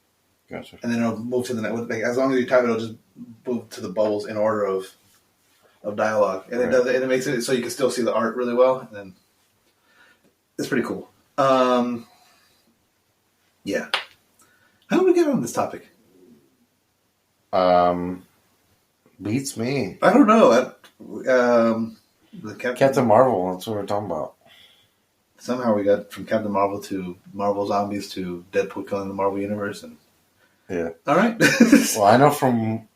Gotcha. And then it'll move to the next. Like as long as you type, it'll just move to the bubbles in order of dialogue, and it does it. And it makes it so you can still see the art really well. And then it's pretty cool. Yeah. How did we get on this topic? Beats me. I don't know. Captain Marvel. That's what we're talking about. Somehow we got from Captain Marvel to Marvel Zombies to Deadpool killing the Marvel Universe, and all right. Well, I know from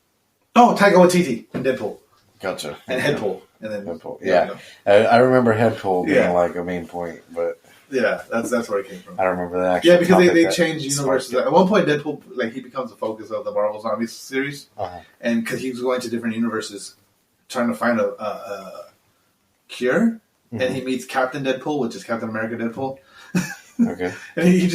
Taika Waititi and Deadpool. Gotcha. And Headpool, and then Headpool. Yeah, I remember Headpool being like a main point, but that's where it came from. I don't remember that. Yeah, because they changed universes. At one point, Deadpool he becomes the focus of the Marvel Zombies series, and because he was going to different universes trying to find a cure. And he meets Captain Deadpool, which is Captain America Deadpool. Okay. And he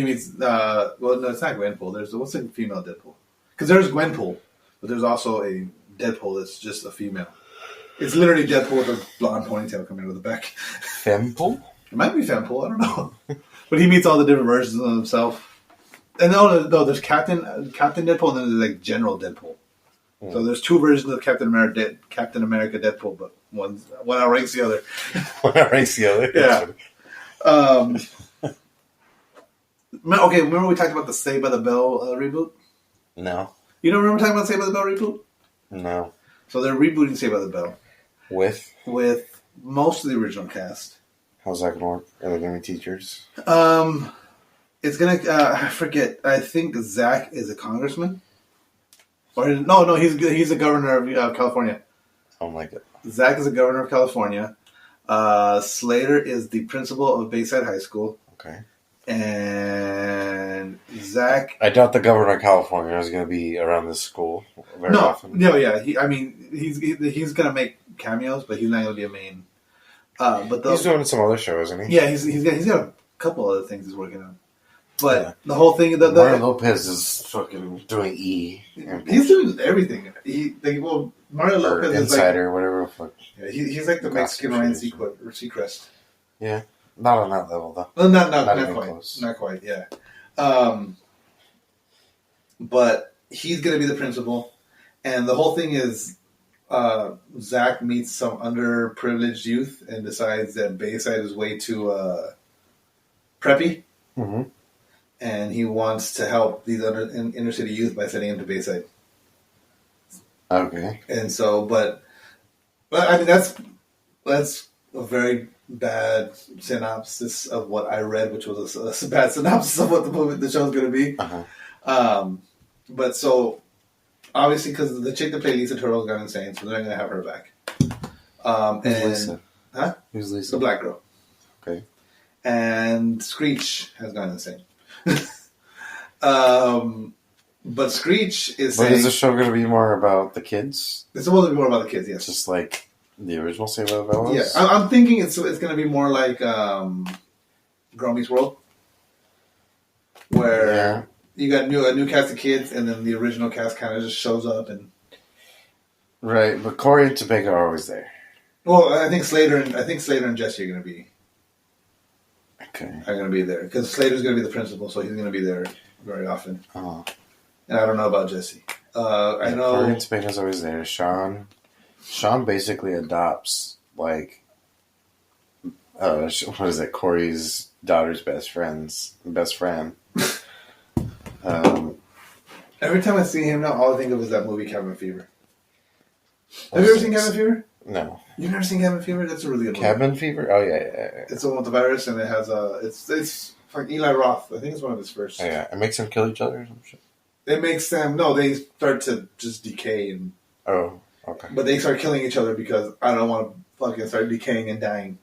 meets no, it's not Gwenpool. What's a female Deadpool? Because there's Gwenpool, but there's also a Deadpool that's just a female. It's literally Deadpool with a blonde ponytail coming out of the back. Fempool? It might be Fempool. I don't know. But he meets all the different versions of himself. And no, there's Captain Deadpool, and then there's like General Deadpool. So there's two versions of Captain America Deadpool, but one outranks the other. One outranks the other. Yeah. Okay, remember we talked about the Saved by the Bell reboot? No. You don't remember talking about Saved by the Bell reboot? No. So they're rebooting Saved by the Bell. With most of the original cast. How's that gonna work? Are they gonna be teachers? It's gonna. I forget. I think Zach is a congressman. Or no, he's the governor of California. I don't like it. Zach is the governor of California. Slater is the principal of Bayside High School. Okay. And Zach. I doubt the governor of California is going to be around this school very often. No, yeah. He's going to make cameos, but he's not going to be a main. But he's doing some other shows, isn't he? Yeah, he's got a couple other things he's working on. But the whole thing, Mario Lopez is fucking doing E. He's doing everything. Mario Lopez is Insider, whatever. Fuck. Yeah, he's like the Mexican Ryan Seacrest. Yeah, not on that level though. Well, not quite. Close. Not quite. Yeah. But he's gonna be the principal, and the whole thing is, Zach meets some underprivileged youth and decides that Bayside is way too preppy. Mm-hmm. And he wants to help these inner city youth by sending them to Bayside. Okay. And so, but I mean, that's a very bad synopsis of what I read, which was a bad synopsis of what the show's going to be. Uh-huh. But so, obviously, because the chick that played Lisa Turtle's gone insane, so they're going to have her back. Who's Lisa? Huh? Who's Lisa? The black girl. Okay. And Screech has gone insane. But Screech is saying... But is the show going to be more about the kids? It's supposed to be more about the kids, yes. Just like the original Saved by the Bell? Yeah, I'm thinking it's going to be more like Girl Meets World. Where you got a new cast of kids, and then the original cast kind of just shows up. And right, but Corey and Topeka are always there. Well, I think Slater and Jesse are going to be... Okay. Are going to be there. Because Slater's going to be the principal, so he's going to be there very often. Oh. And I don't know about Jesse. I know... Corey and Topeka's always there. Sean basically adopts, like... what is it? Corey's daughter's best friend. Every time I see him now, all I think of is that movie Cabin Fever. Have you ever seen Cabin Fever? No. You've never seen Cabin Fever? That's a really good movie. Cabin Fever? Oh, yeah. It's the one with the virus, and it has it's like Eli Roth. I think it's one of his first. Oh, yeah. It makes them kill each other or some shit? It makes them... No, they start to just decay. And Oh, okay. But they start killing each other because I don't want to fucking start decaying and dying.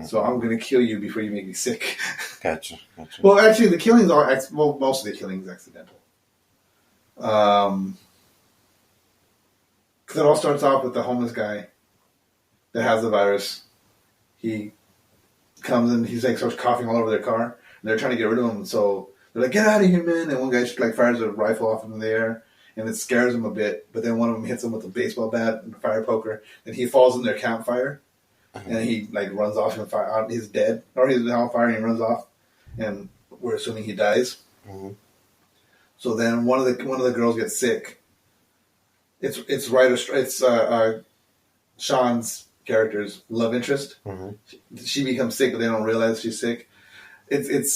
So I'm going to kill you before you make me sick. Gotcha. Well, actually, the killings are... most of the killings are accidental. Because it all starts off with the homeless guy that has the virus. He comes and he's like starts coughing all over their car, and they're trying to get rid of him. So they're like, "Get out of here, man!" And one guy just like fires a rifle off him in the air, and it scares him a bit. But then one of them hits him with a baseball bat and a fire poker, and he falls in their campfire, and he like runs off and he's dead, or he's on fire and he runs off, and we're assuming he dies. Mm-hmm. So then one of the girls gets sick. It's Sean's character's love interest. Mm-hmm. She becomes sick, but they don't realize she's sick. It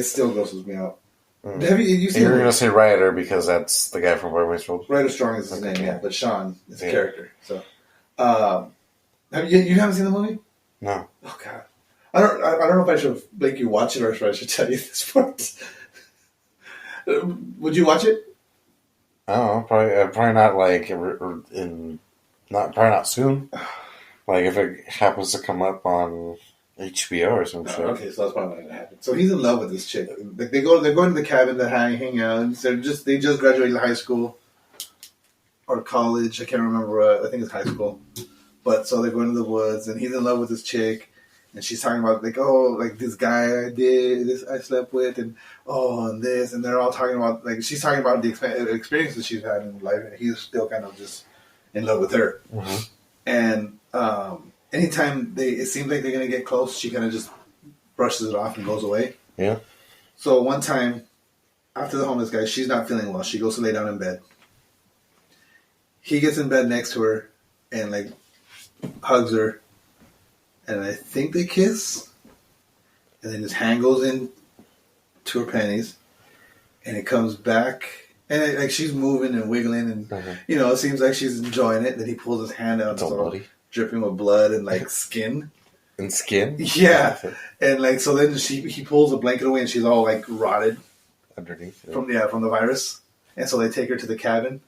still grosses me out. Mm. Have you seen? You're gonna say Rioter because that's the guy from Boy Meets World. Ryder Strong is his name, yeah, but Sean is the character. So, you haven't seen the movie? No. Oh God, I don't know if I should make you watch it or if I should tell you this part. Would you watch it? I don't know. Probably not like probably not soon. Like if it happens to come up on HBO or some shit. Okay, so that's probably not gonna happen. So he's in love with this chick. Like they're going to the cabin to hang out. And they just graduated high school or college. I can't remember. I think it's high school. But so they're going to the woods, and he's in love with this chick, and she's talking about like, oh, like this guy I slept with, and and this, and they're all talking about like she's talking about the experiences she's had in life, and he's still kind of just in love with her. Mm-hmm. And anytime it seems like they're gonna get close, she kind of just brushes it off and goes away. Yeah. So one time, after the homeless guy, she's not feeling well. She goes to lay down in bed, he gets in bed next to her and like hugs her, and I think they kiss, and then his hand goes in to her panties, and it comes back, and like she's moving and wiggling, and it seems like she's enjoying it. And then he pulls his hand out, it's all bloody, dripping with blood and like skin. And skin, yeah, and like so then he pulls the blanket away, and she's all like rotted underneath from the virus, and so they take her to the cabin.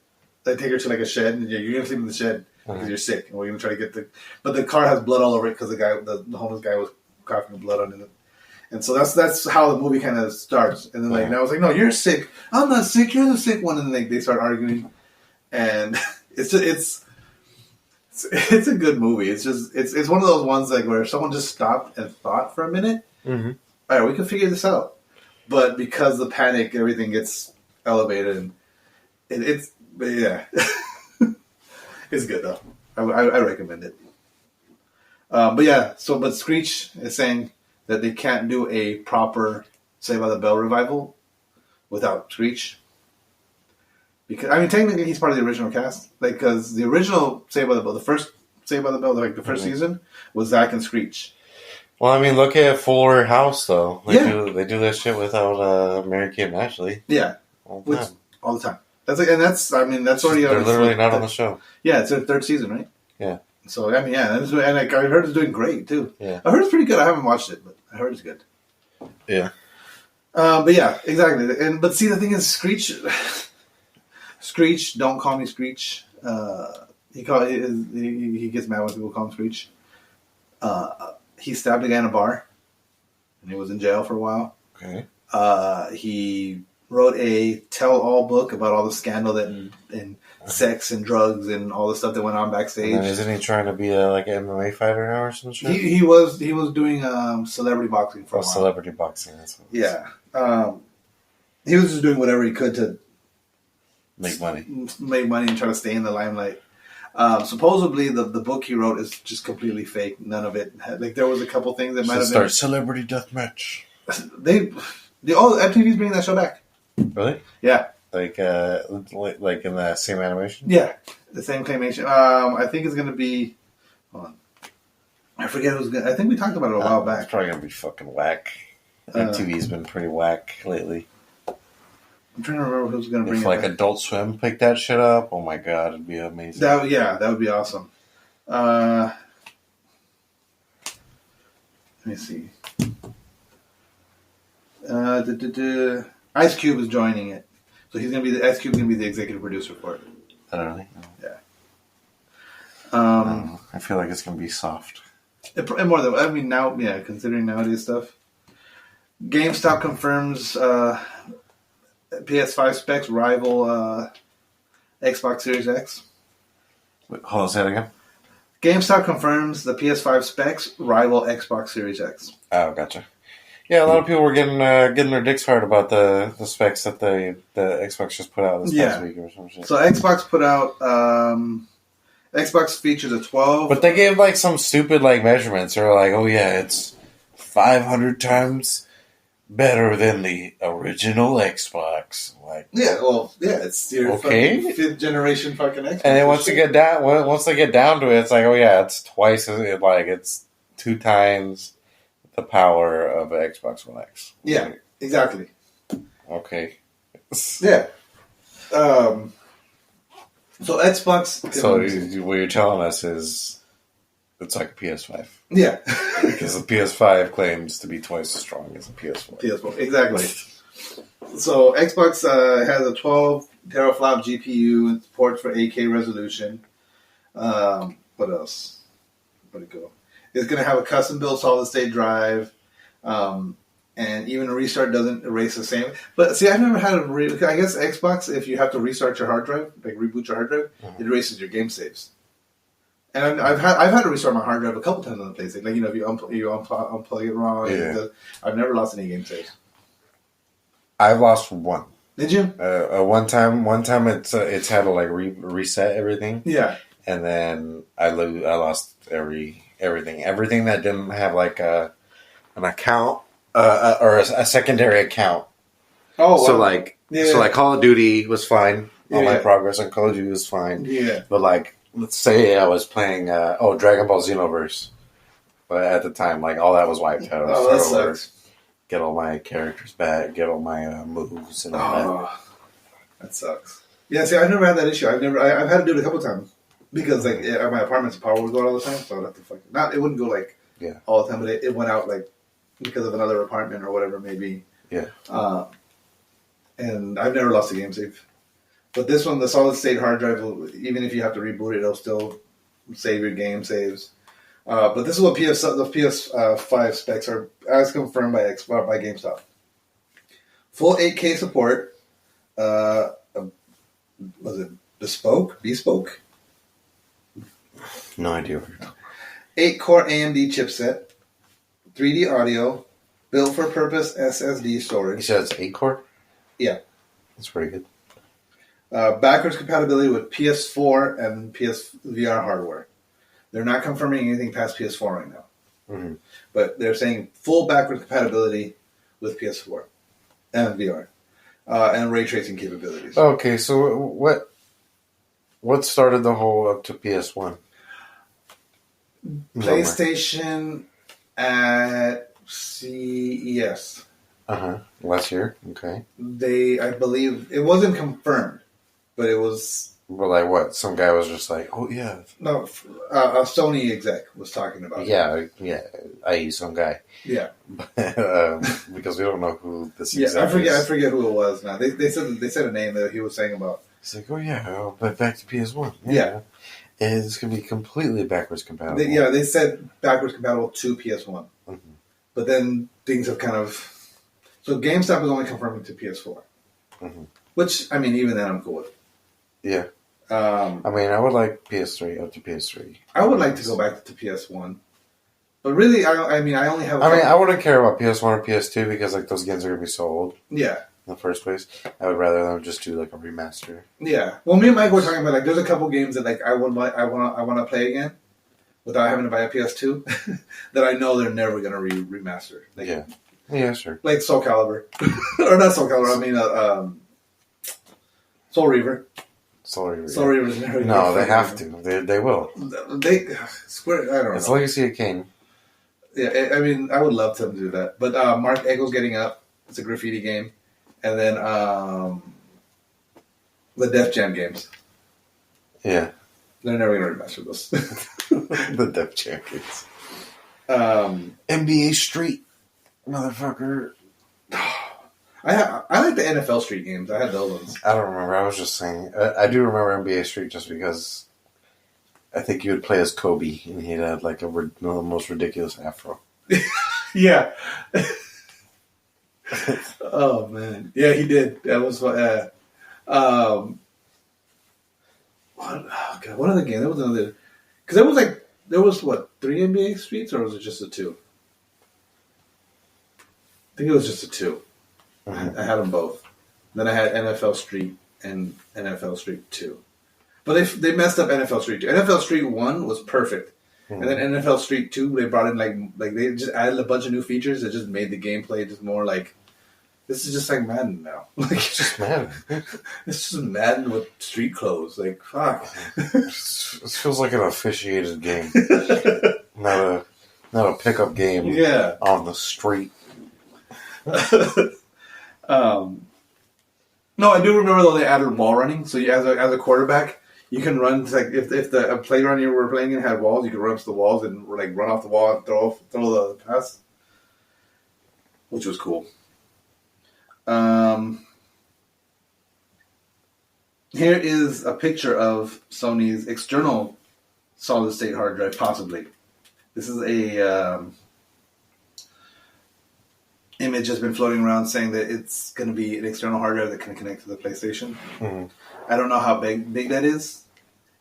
They take her to like a shed, and you're gonna sleep in the shed because you're sick, and we're gonna try to get but the car has blood all over it because the homeless guy was coughing blood on it, and so that's how the movie kind of starts. And then and I was like, no, you're sick. I'm not sick. You're the sick one. And then they start arguing, and it's a good movie. It's one of those ones like where someone just stopped and thought for a minute. All right, we can figure this out, but because the panic, everything gets elevated, and it's good though. I recommend it. But Screech is saying that they can't do a proper Saved by the Bell revival without Screech. Because technically he's part of the original cast. Like, because the original Saved by the Bell, the first Saved by the Bell, like the first season, was Zach and Screech. Well, look at Fuller House though. They do that shit without Mary-Kate and Ashley. Yeah, all the time. That's already. They're literally not on the show. Yeah, it's their third season, right? Yeah. So and I heard it's doing great too. Yeah. I heard it's pretty good. I haven't watched it, but I heard it's good. Yeah. But yeah, exactly. But see, the thing is, Screech, don't call me Screech. He gets mad when people call him Screech. He stabbed a guy in a bar, and he was in jail for a while. Okay. He wrote a tell-all book about all the scandal and sex and drugs and all the stuff that went on backstage. And isn't he trying to be like an MMA fighter now or some shit? He was doing celebrity boxing for a while. Celebrity boxing. That's what he was just doing whatever he could to make money and try to stay in the limelight. Supposedly, the book he wrote is just completely fake. None of it. Like there was a couple things that might have start celebrity deathmatch. MTV's bringing that show back. Really? Yeah. Like in the same animation? Yeah, the same claymation. I think it's gonna be. Hold on. I forget who's gonna. I think we talked about it a while back. It's probably gonna be fucking whack. MTV's been pretty whack lately. I'm trying to remember who's gonna bring. If like Adult Swim picked that shit up, oh my god, it'd be amazing. That would be awesome. Let me see. Ice Cube is joining it, so Ice Cube's gonna be the executive producer for it. I don't know. Yeah. I feel like it's gonna be soft. More than now, considering nowadays stuff. GameStop confirms PS5 specs rival Xbox Series X. Wait, hold on, say it again. GameStop confirms the PS5 specs rival Xbox Series X. Oh, gotcha. Yeah, a lot of people were getting their dicks hard about the specs that the Xbox just put out this past week or some shit. So Xbox put out Xbox features a 12, but they gave like some stupid like measurements. They're like, oh yeah, it's 500 times better than the original Xbox. Like, it's your fucking fifth generation fucking Xbox. And then once they get down to it, it's like, oh yeah, it's twice it's 2 times the power of an Xbox One X. Yeah, exactly. Okay. Yeah. So Xbox. So what you're telling us is it's like a PS5. Yeah. Because the PS5 claims to be twice as strong as the PS4. PS4, exactly. So Xbox has a 12 teraflop GPU and supports for 8K resolution. What else? Where'd it go? It's going to have a custom-built solid-state drive, and even a restart doesn't erase the same. But see, I've never had I guess Xbox, if you have to restart your hard drive, like reboot your hard drive, it erases your game saves. And I've had to restart my hard drive a couple times on the PlayStation. Like, if you unplug it wrong. Yeah. I've never lost any game saves. I've lost one. Did you? One time it's had to like reset everything. Yeah. And then I lost everything that didn't have like an account or a secondary account. Oh, so wow. like Call of Duty was fine. All my progress on Call of Duty was fine. Yeah. But like, let's say I was playing Dragon Ball Xenoverse, but at the time, like all that was wiped out. Oh, that sucks. Get all my characters back, get all my moves and all that. That sucks. Yeah, see, I've never had that issue. I've had to do it a couple times because like my apartment's power would go out all the time, so I'd have to it wouldn't go like all the time, but it went out like because of another apartment or whatever it may be. Yeah. And I've never lost a game save. But this one, the solid state hard drive, even if you have to reboot it, it'll still save your game saves. But this is what the PS5 specs are, as confirmed by GameStop. Full 8K support. Was it bespoke? No idea. 8-core AMD chipset, 3D audio, built for purpose SSD storage. You said it's 8-core? Yeah, that's pretty good. Backwards compatibility with PS4 and PSVR hardware. They're not confirming anything past PS4 right now, but they're saying full backwards compatibility with PS4 and VR, and ray tracing capabilities. Okay, so what started the whole up to PS1? PlayStation at CES. Last year. Okay. I believe it wasn't confirmed, but it was. Well, like what? Some guy was just like, "Oh yeah." No, a Sony exec was talking about. Yeah, i.e. some guy. Yeah. Because we don't know who this. Yeah, I forget who it was now. They said a name that he was saying about. He's like, "Oh yeah, but back to PS1." Yeah. And it's gonna be completely backwards compatible. They said backwards compatible to PS1, but then things have kind of. So GameStop is only confirming to PS4, which I mean, even then I'm cool with. Yeah. I mean, I would like PS3 up to PS3. I would like to go back to PS1, but really, I only have. I wouldn't care about PS1 or PS2 because like those games are gonna be so old. Yeah. In the first place, I would rather them just do like a remaster. Yeah. Well, me and Mike were talking about like there's a couple games that like I want to play again, without having to buy a PS2, that I know they're never gonna remaster. Like, yeah, sure. Like Soul Calibur, or not Soul Calibur. I mean, Soul Reaver. Soul Reaver's never. No, they have to. They will. Square. I don't know. It's Legacy of Kain. Yeah, I mean, I would love to do that, but Mark Eggle's getting up. It's a graffiti game, and then the Def Jam games. Yeah, they're never gonna remaster those. The Def Jam games. NBA Street, motherfucker. I like the NFL Street games. I had those ones. I don't remember. I was just saying. I do remember NBA Street just because I think you would play as Kobe and he'd have like the most ridiculous afro. Yeah. Oh man, yeah, he did. That was what other game? There was another because there was what 3 NBA Streets or was it just the 2? I think it was just the 2. I had them both. Then I had NFL Street and NFL Street 2. But they messed up NFL Street 2. NFL Street 1 was perfect. And then NFL Street 2, they brought in like they just added a bunch of new features that just made the gameplay just more like this is just like Madden now. Like it's just Madden. It's just Madden with street clothes. Like fuck. It feels like an officiated game. Not a pickup game on the street. No, I do remember though they added wall running. So you, as a quarterback, you can run like if the playground you were playing in had walls, you could run up to the walls and like run off the wall and throw the pass, which was cool. Here is a picture of Sony's external solid state hard drive, possibly. This is a image has been floating around saying that it's going to be an external hard drive that can connect to the PlayStation. I don't know how big that is.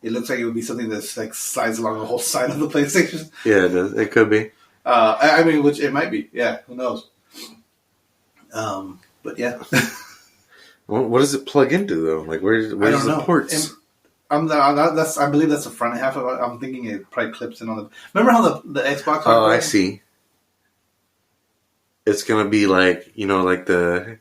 It looks like it would be something that's like slides along the whole side of the PlayStation. Yeah, it does. It could be. I mean, which it might be. Yeah, who knows? But yeah. What does it plug into though? Like where's the ports? I believe that's the front half of it. I'm thinking it probably clips in on the. Remember how the Xbox? Oh, I see. it's gonna be like like those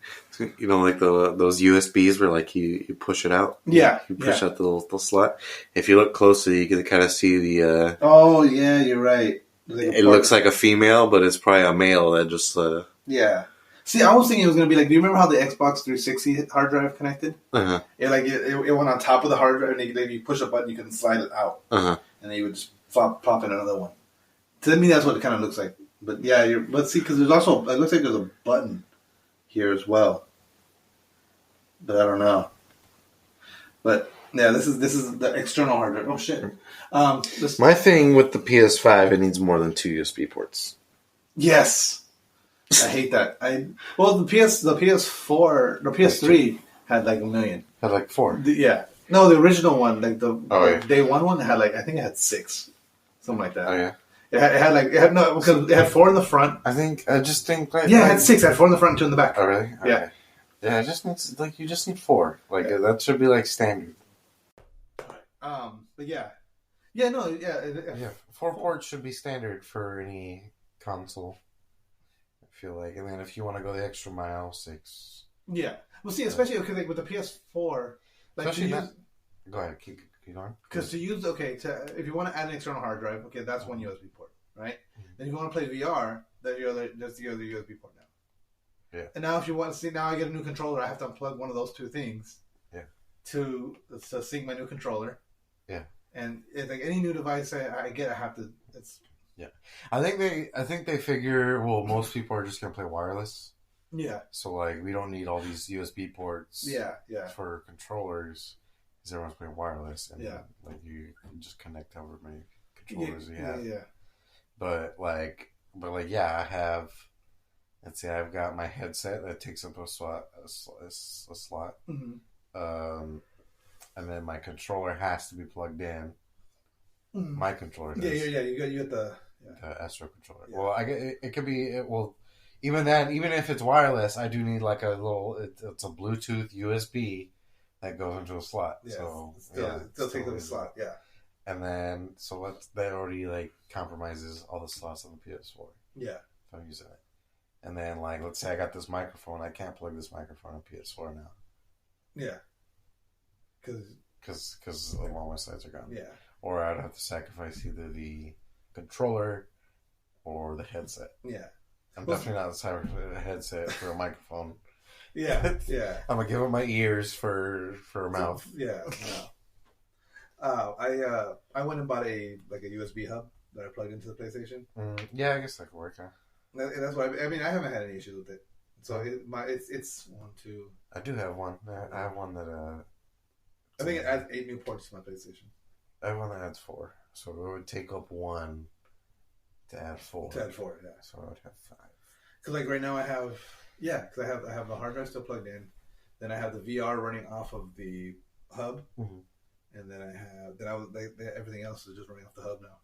USBs where like you push it out. Yeah, you push out the little slot. If you look closely, you can kind of see the. Oh yeah, you're right. It looks like a female, but it's probably a male that just. Yeah. See, I was thinking it was gonna be like. Do you remember how the Xbox 360 hard drive connected? Uh-huh. It went on top of the hard drive, and if you push a button, you can slide it out, and then you would just pop in another one. To me, that's what it kind of looks like. But yeah, let's see, because there's also it looks like there's a button here as well, but I don't know. But yeah, this is the external hard drive. Oh shit! My thing with the PS5, it needs more than 2 USB ports. Yes, I hate that. The PS4, the PS3 had like 1 million. Had like 4. No, the original one, like the day one had like I think it had 6, something like that. Oh yeah. It had 4 in the front. I just think like it had 6. It had 4 in the front and 2 in the back. Oh really? Okay. Yeah. Yeah, it just needs you just need 4. Like that should be like standard. But yeah. 4 ports should be standard for any console. I feel like, and then if you want to go the extra mile, 6. Yeah. Well, see, especially because like with the PS4, like especially go ahead, keep going. Because if you want to add an external hard drive, that's one USB port, right? Mm-hmm. Then if you want to play VR, that's the other USB port now. Yeah. And now if you want to see, now I get a new controller, I have to unplug one of those 2 things. Yeah. To sync my new controller. Yeah. And it's like any new device I get, I have to. Yeah. I think they figure. Well, most people are just gonna play wireless. Yeah. So like, we don't need all these USB ports. Yeah. For controllers. Because everyone's playing wireless, and like you just connect however many controllers you have. Yeah. But I have. Let's see, I've got my headset that takes up a slot. Mm-hmm. And then my controller has to be plugged in. Mm-hmm. My controller does. Yeah. You got the Astro controller. Yeah. Well, it could be. Even if it's wireless, I do need like a little. It's a Bluetooth USB that goes into a slot. Yeah, so still takes up a slot. Yeah. And then that already like compromises all the slots on the PS4. Yeah. If I'm using it. And then like, let's say I got this microphone, I can't plug this microphone on PS4 now. Yeah. Because all my sides are gone. Yeah. Or I'd have to sacrifice either the controller or the headset. Yeah. I'm definitely not sacrificing a headset for a microphone. Yeah. I'm gonna give it my ears for a mouth. Yeah. No. I went and bought a USB hub that I plugged into the PlayStation. Yeah, I guess that could work. Huh? That's what I mean. I haven't had any issues with it. So it's 1, 2. I do have one. I have one that. I think it adds 8 new ports to my PlayStation. I have one that adds 4, so it would take up 1 to add 4. To add 4, yeah. So I would have 5. Because like right now I have the hard drive still plugged in, then I have the VR running off of the hub, and then everything else is just running off the hub now.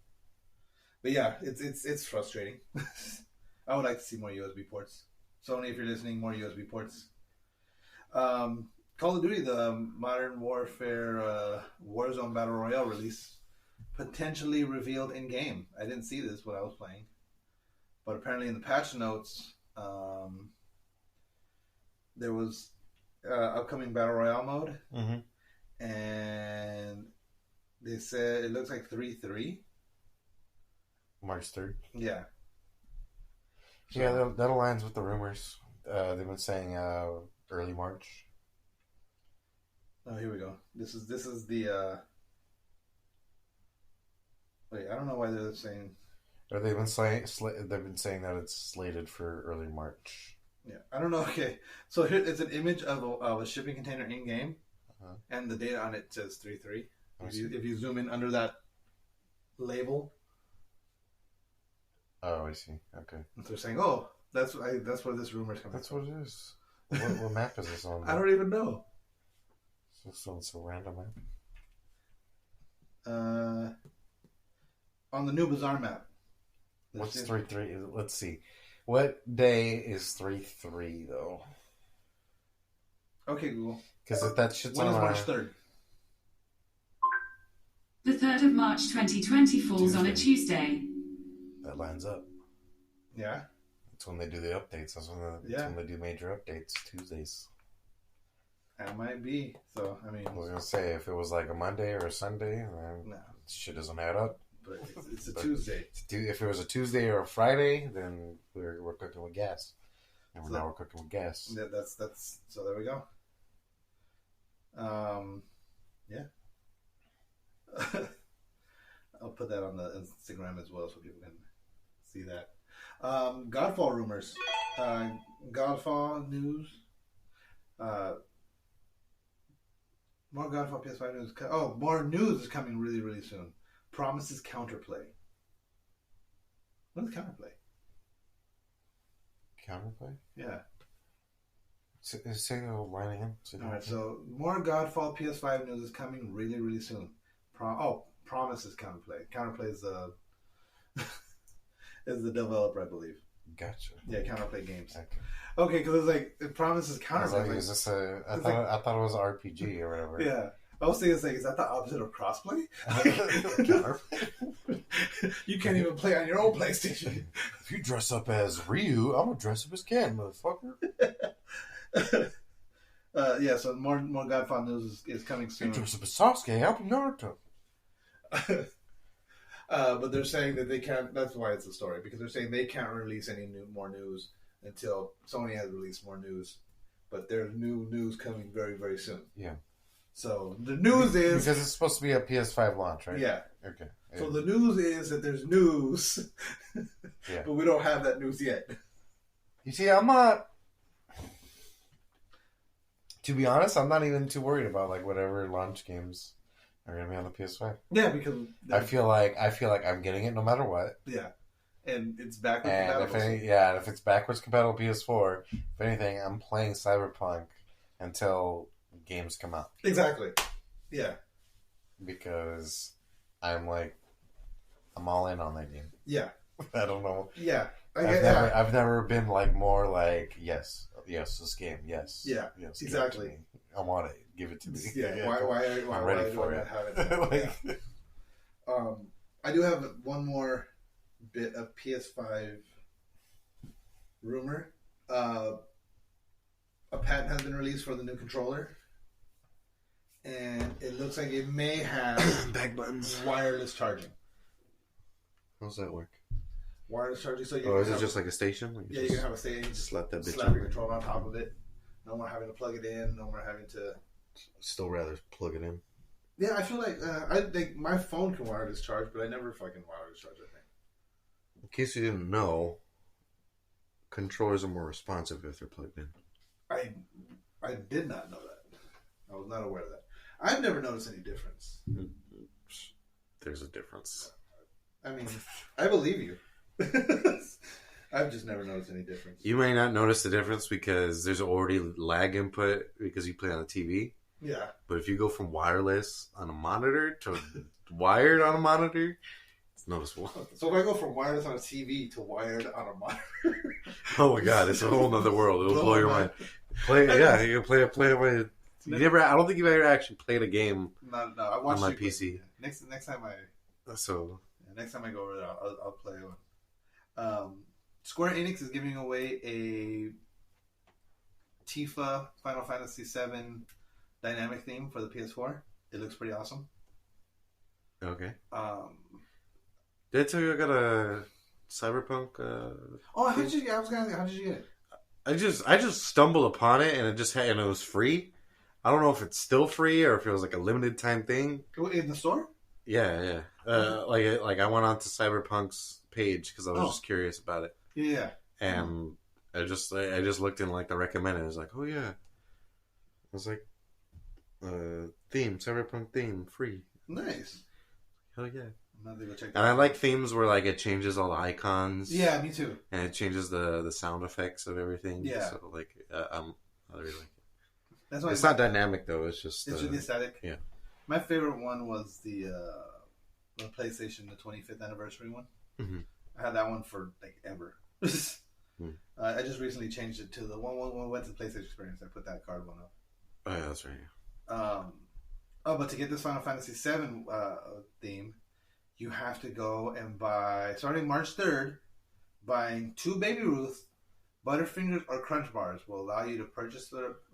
But yeah, it's frustrating. I would like to see more USB ports. Sony, if you're listening, more USB ports. Call of Duty, the Modern Warfare Warzone Battle Royale release, potentially revealed in game. I didn't see this when I was playing, but apparently in the patch notes, there was upcoming Battle Royale mode, and they said it looks like 3-3. March 3rd. Yeah. So, yeah, that aligns with the rumors. They've been saying early March. Oh, here we go. This is the. Wait, I don't know why they're saying. Or they've been saying that it's slated for early March. Yeah, I don't know. Okay, so here it's an image of a shipping container in game, and the data on it says 3-3. If you zoom in under that label. Oh, I see. Okay. They're saying, "Oh, that's where this rumor is coming." That's what it is. What map is this on? I don't even know. So it's a random map. On the new Bazaar map. What's 3-3? Let's see. What day is 3-3 though? Okay, Google. Because if that shit's when on is March 3rd? The 3rd of March 2020 falls on a Tuesday. That lines up. Yeah. That's when they do the updates. That's when they do major updates. Tuesdays. That might be. So, I mean... I was going to say, if it was like a Monday or a Sunday, then shit doesn't add up. But it's a Tuesday. If it was a Tuesday or a Friday, then we're cooking with gas. And now we're cooking with gas. Yeah, that's so there we go. Yeah. I'll put that on the Instagram as well so people can see that. Godfall rumors. Godfall news. More Godfall PS5 news. More news is coming really, really soon. Promises counterplay. What is counterplay? Counterplay? Yeah. Say the line again. Alright, so more Godfall PS5 news is coming really, really soon. Promises counterplay. Counterplay is the is the developer, I believe. Gotcha. Yeah, Counterplay Games. Okay, because it's like it promises counterplay. Is this I thought it was an RPG or whatever. Yeah. I was thinking, is that the opposite of crossplay? You can't even play on your own PlayStation. If you dress up as Ryu, I'm gonna dress up as Ken, motherfucker. Yeah, so more Godfall news is coming soon. You dress up as Sasuke, I'll be Naruto. But they're saying that they can't. That's why it's a story, because they're saying they can't release any more news until Sony has released more news. But there's new news coming very, very soon. Yeah. So the news is because it's supposed to be a PS5 launch, right? Yeah. Okay. So the news is that there's news, but we don't have that news yet. You see, I'm not. To be honest, I'm not even too worried about like whatever launch games are gonna be on the PS5. Yeah, because I feel like I'm getting it no matter what. Yeah, and it's backwards compatible. If it's backwards compatible PS4, if anything, I'm playing Cyberpunk until games come out. Exactly. Yeah. Because I'm all in on that game. Yeah. I don't know. Yeah. I've never been like more like yes, this game, yes. Yeah. Yes. Exactly. I want it. Give it to me. Yeah. Why I'm ready for it. I do have one more bit of PS5 rumor. A patent has been released for the new controller. And it looks like it may have back buttons, wireless charging. How does that work? Wireless charging. So is it just like a station? You can have a station. Just slap that bitch. Slap your controller on top of it. No more having to plug it in. No more having to. Still rather plug it in. Yeah, I feel like I think my phone can wireless charge, but I never fucking wireless charge. I think. In case you didn't know, controllers are more responsive if they're plugged in. I did not know that. I was not aware of that. I've never noticed any difference. There's a difference. I mean, I believe you. I've just never noticed any difference. You may not notice the difference because there's already lag input because you play on a TV. Yeah. But if you go from wireless on a monitor to wired on a monitor, it's noticeable. So if I go from wireless on a TV to wired on a monitor... Oh my god, it's a whole other world. It'll blow your mind. You can play it with... I don't think you've ever actually played a game No, I watched on my PC. Next time next time I go over there, I'll play one. Square Enix is giving away a Tifa Final Fantasy VII dynamic theme for the PS4. It looks pretty awesome. Okay. Did I tell you I got a Cyberpunk? How did you get it? I just stumbled upon it and it was free. I don't know if it's still free or if it was like a limited time thing. In the store? Yeah. Like I went on to Cyberpunk's page because I was just curious about it. Yeah. And I just looked in like the recommended. I was like, oh yeah. I was like, Cyberpunk theme, free. Nice. Hell yeah. And I like themes where like it changes all the icons. Yeah, me too. And it changes the sound effects of everything. Yeah. So like, I really like it. That's why it's not dynamic though. It's just the aesthetic. Yeah. My favorite one was the PlayStation, the 25th anniversary one. Mm-hmm. I had that one for like ever. I just recently changed it to the one when we went to the PlayStation Experience. I put that card one up. Oh yeah, that's right. But to get this Final Fantasy VII theme, you have to go and buy, starting March 3rd, buying 2 Baby Ruth Butterfingers or Crunch Bars will allow you to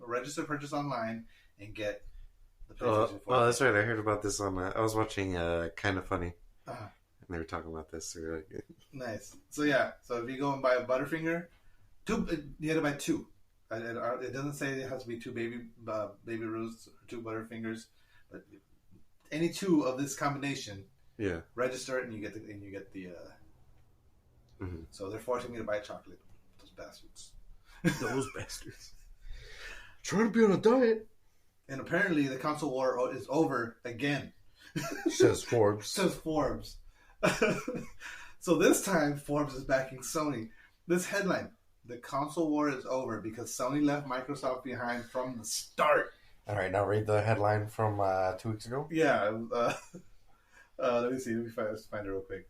register purchase online and get the PlayStation 4. Oh, that's right. I heard about this on. I was watching Kind of Funny, Uh-huh. and they were talking about this. So like, Nice. So so if you go and buy a Butterfinger, you had to buy 2. It doesn't say it has to be 2 baby roosts or 2 Butterfingers, but any 2 of this combination, register it and you get the. So they're forcing me to buy chocolate. Those bastards. those bastards. Trying to be on a diet. And apparently the console war is over again. Says Forbes. So this time Forbes is backing Sony. This headline: the console war is over because Sony left Microsoft behind from the start. All right, now read the headline from 2 weeks ago. Yeah. Let me see. Let me find it real quick.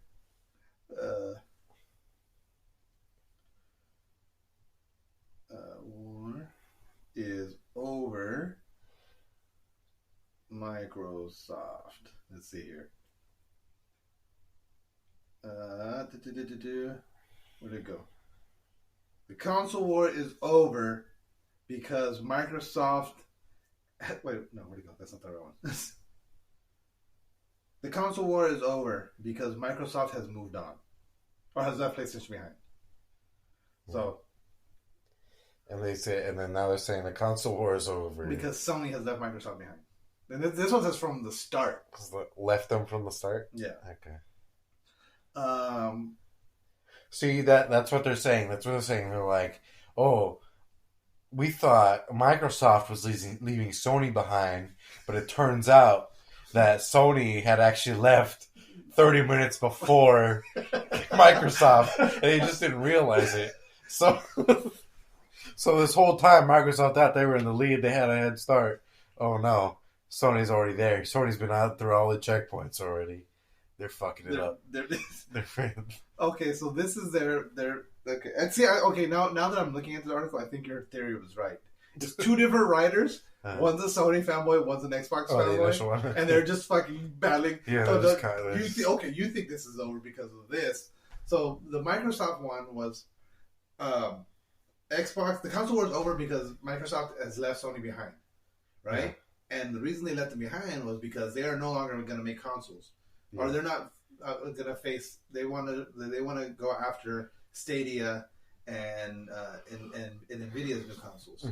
War is over. Microsoft. Let's see here. Where'd it go? The console war is over because Microsoft. Wait, no, where'd it go? That's not the right one. The console war is over because Microsoft has moved on, or has left PlayStation behind. So. And then now they're saying the console war is over because Sony has left Microsoft behind. And this one says from the start. Left them from the start? Yeah. Okay. See, that's what they're saying. That's what they're saying. They're like, oh, we thought Microsoft was leaving Sony behind, but it turns out that Sony had actually left 30 minutes before Microsoft, and they just didn't realize it. So this whole time, Microsoft thought they were in the lead. They had a head start. Oh, no. Sony's already there. Sony's been out through all the checkpoints already. They're fucking it up. Okay, so this is their okay. And see, okay, now that I'm looking at the article, I think your theory was right. There's 2 different writers. One's a Sony fanboy, one's an Xbox fanboy, and they're just fucking battling. Yeah, you think this is over because of this. So the Microsoft one was Xbox. The console war is over because Microsoft has left Sony behind, right? Yeah. And the reason they left them behind was because they are no longer going to make consoles, or they're not going to face. They want to go after Stadia and Nvidia's new consoles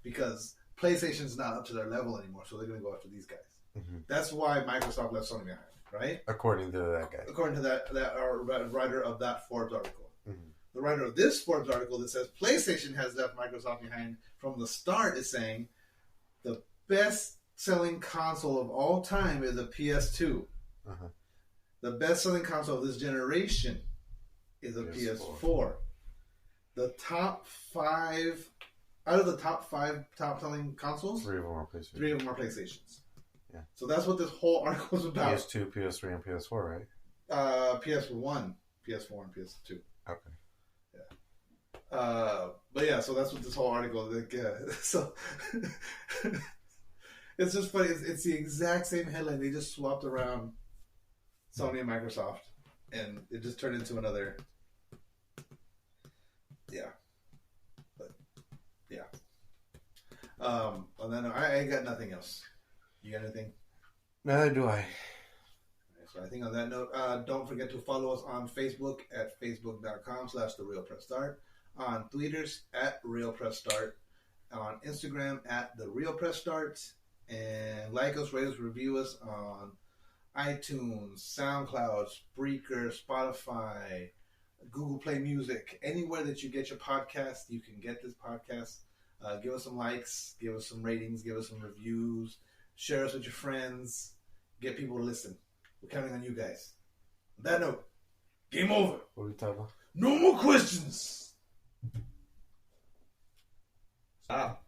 because PlayStation's not up to their level anymore. So they're going to go after these guys. That's why Microsoft left Sony behind, right? According to that guy. According to that writer of that Forbes article. The writer of this Forbes article that says PlayStation has left Microsoft behind from the start is saying the best-selling console of all time is a PS2. The best-selling console of this generation is a PS4. The top 5 out of the top 5 top-selling consoles, 3 of them are PlayStations. 3 of them are PlayStations. Yeah. So that's what this whole article is about. PS2, PS3, and PS4, right? PS1, PS4, and PS2. Okay. But yeah, so that's what this whole article is. So it's just funny. It's the exact same headline. They just swapped around Sony and Microsoft, and it just turned into another. Yeah, but yeah. And then I got nothing else. You got anything? Neither do I. So I think on that note, don't forget to follow us on Facebook at facebook.com/TheRealPressStart. On Twitters at RealPressStart, on Instagram at TheRealPressStart, and like us, rate us, review us on iTunes, SoundCloud, Spreaker, Spotify, Google Play Music, anywhere that you get your podcast, you can get this podcast. Give us some likes, give us some ratings, give us some reviews, share us with your friends, get people to listen. We're counting on you guys. On that note, game over. What are we talking about? No more questions. Stop.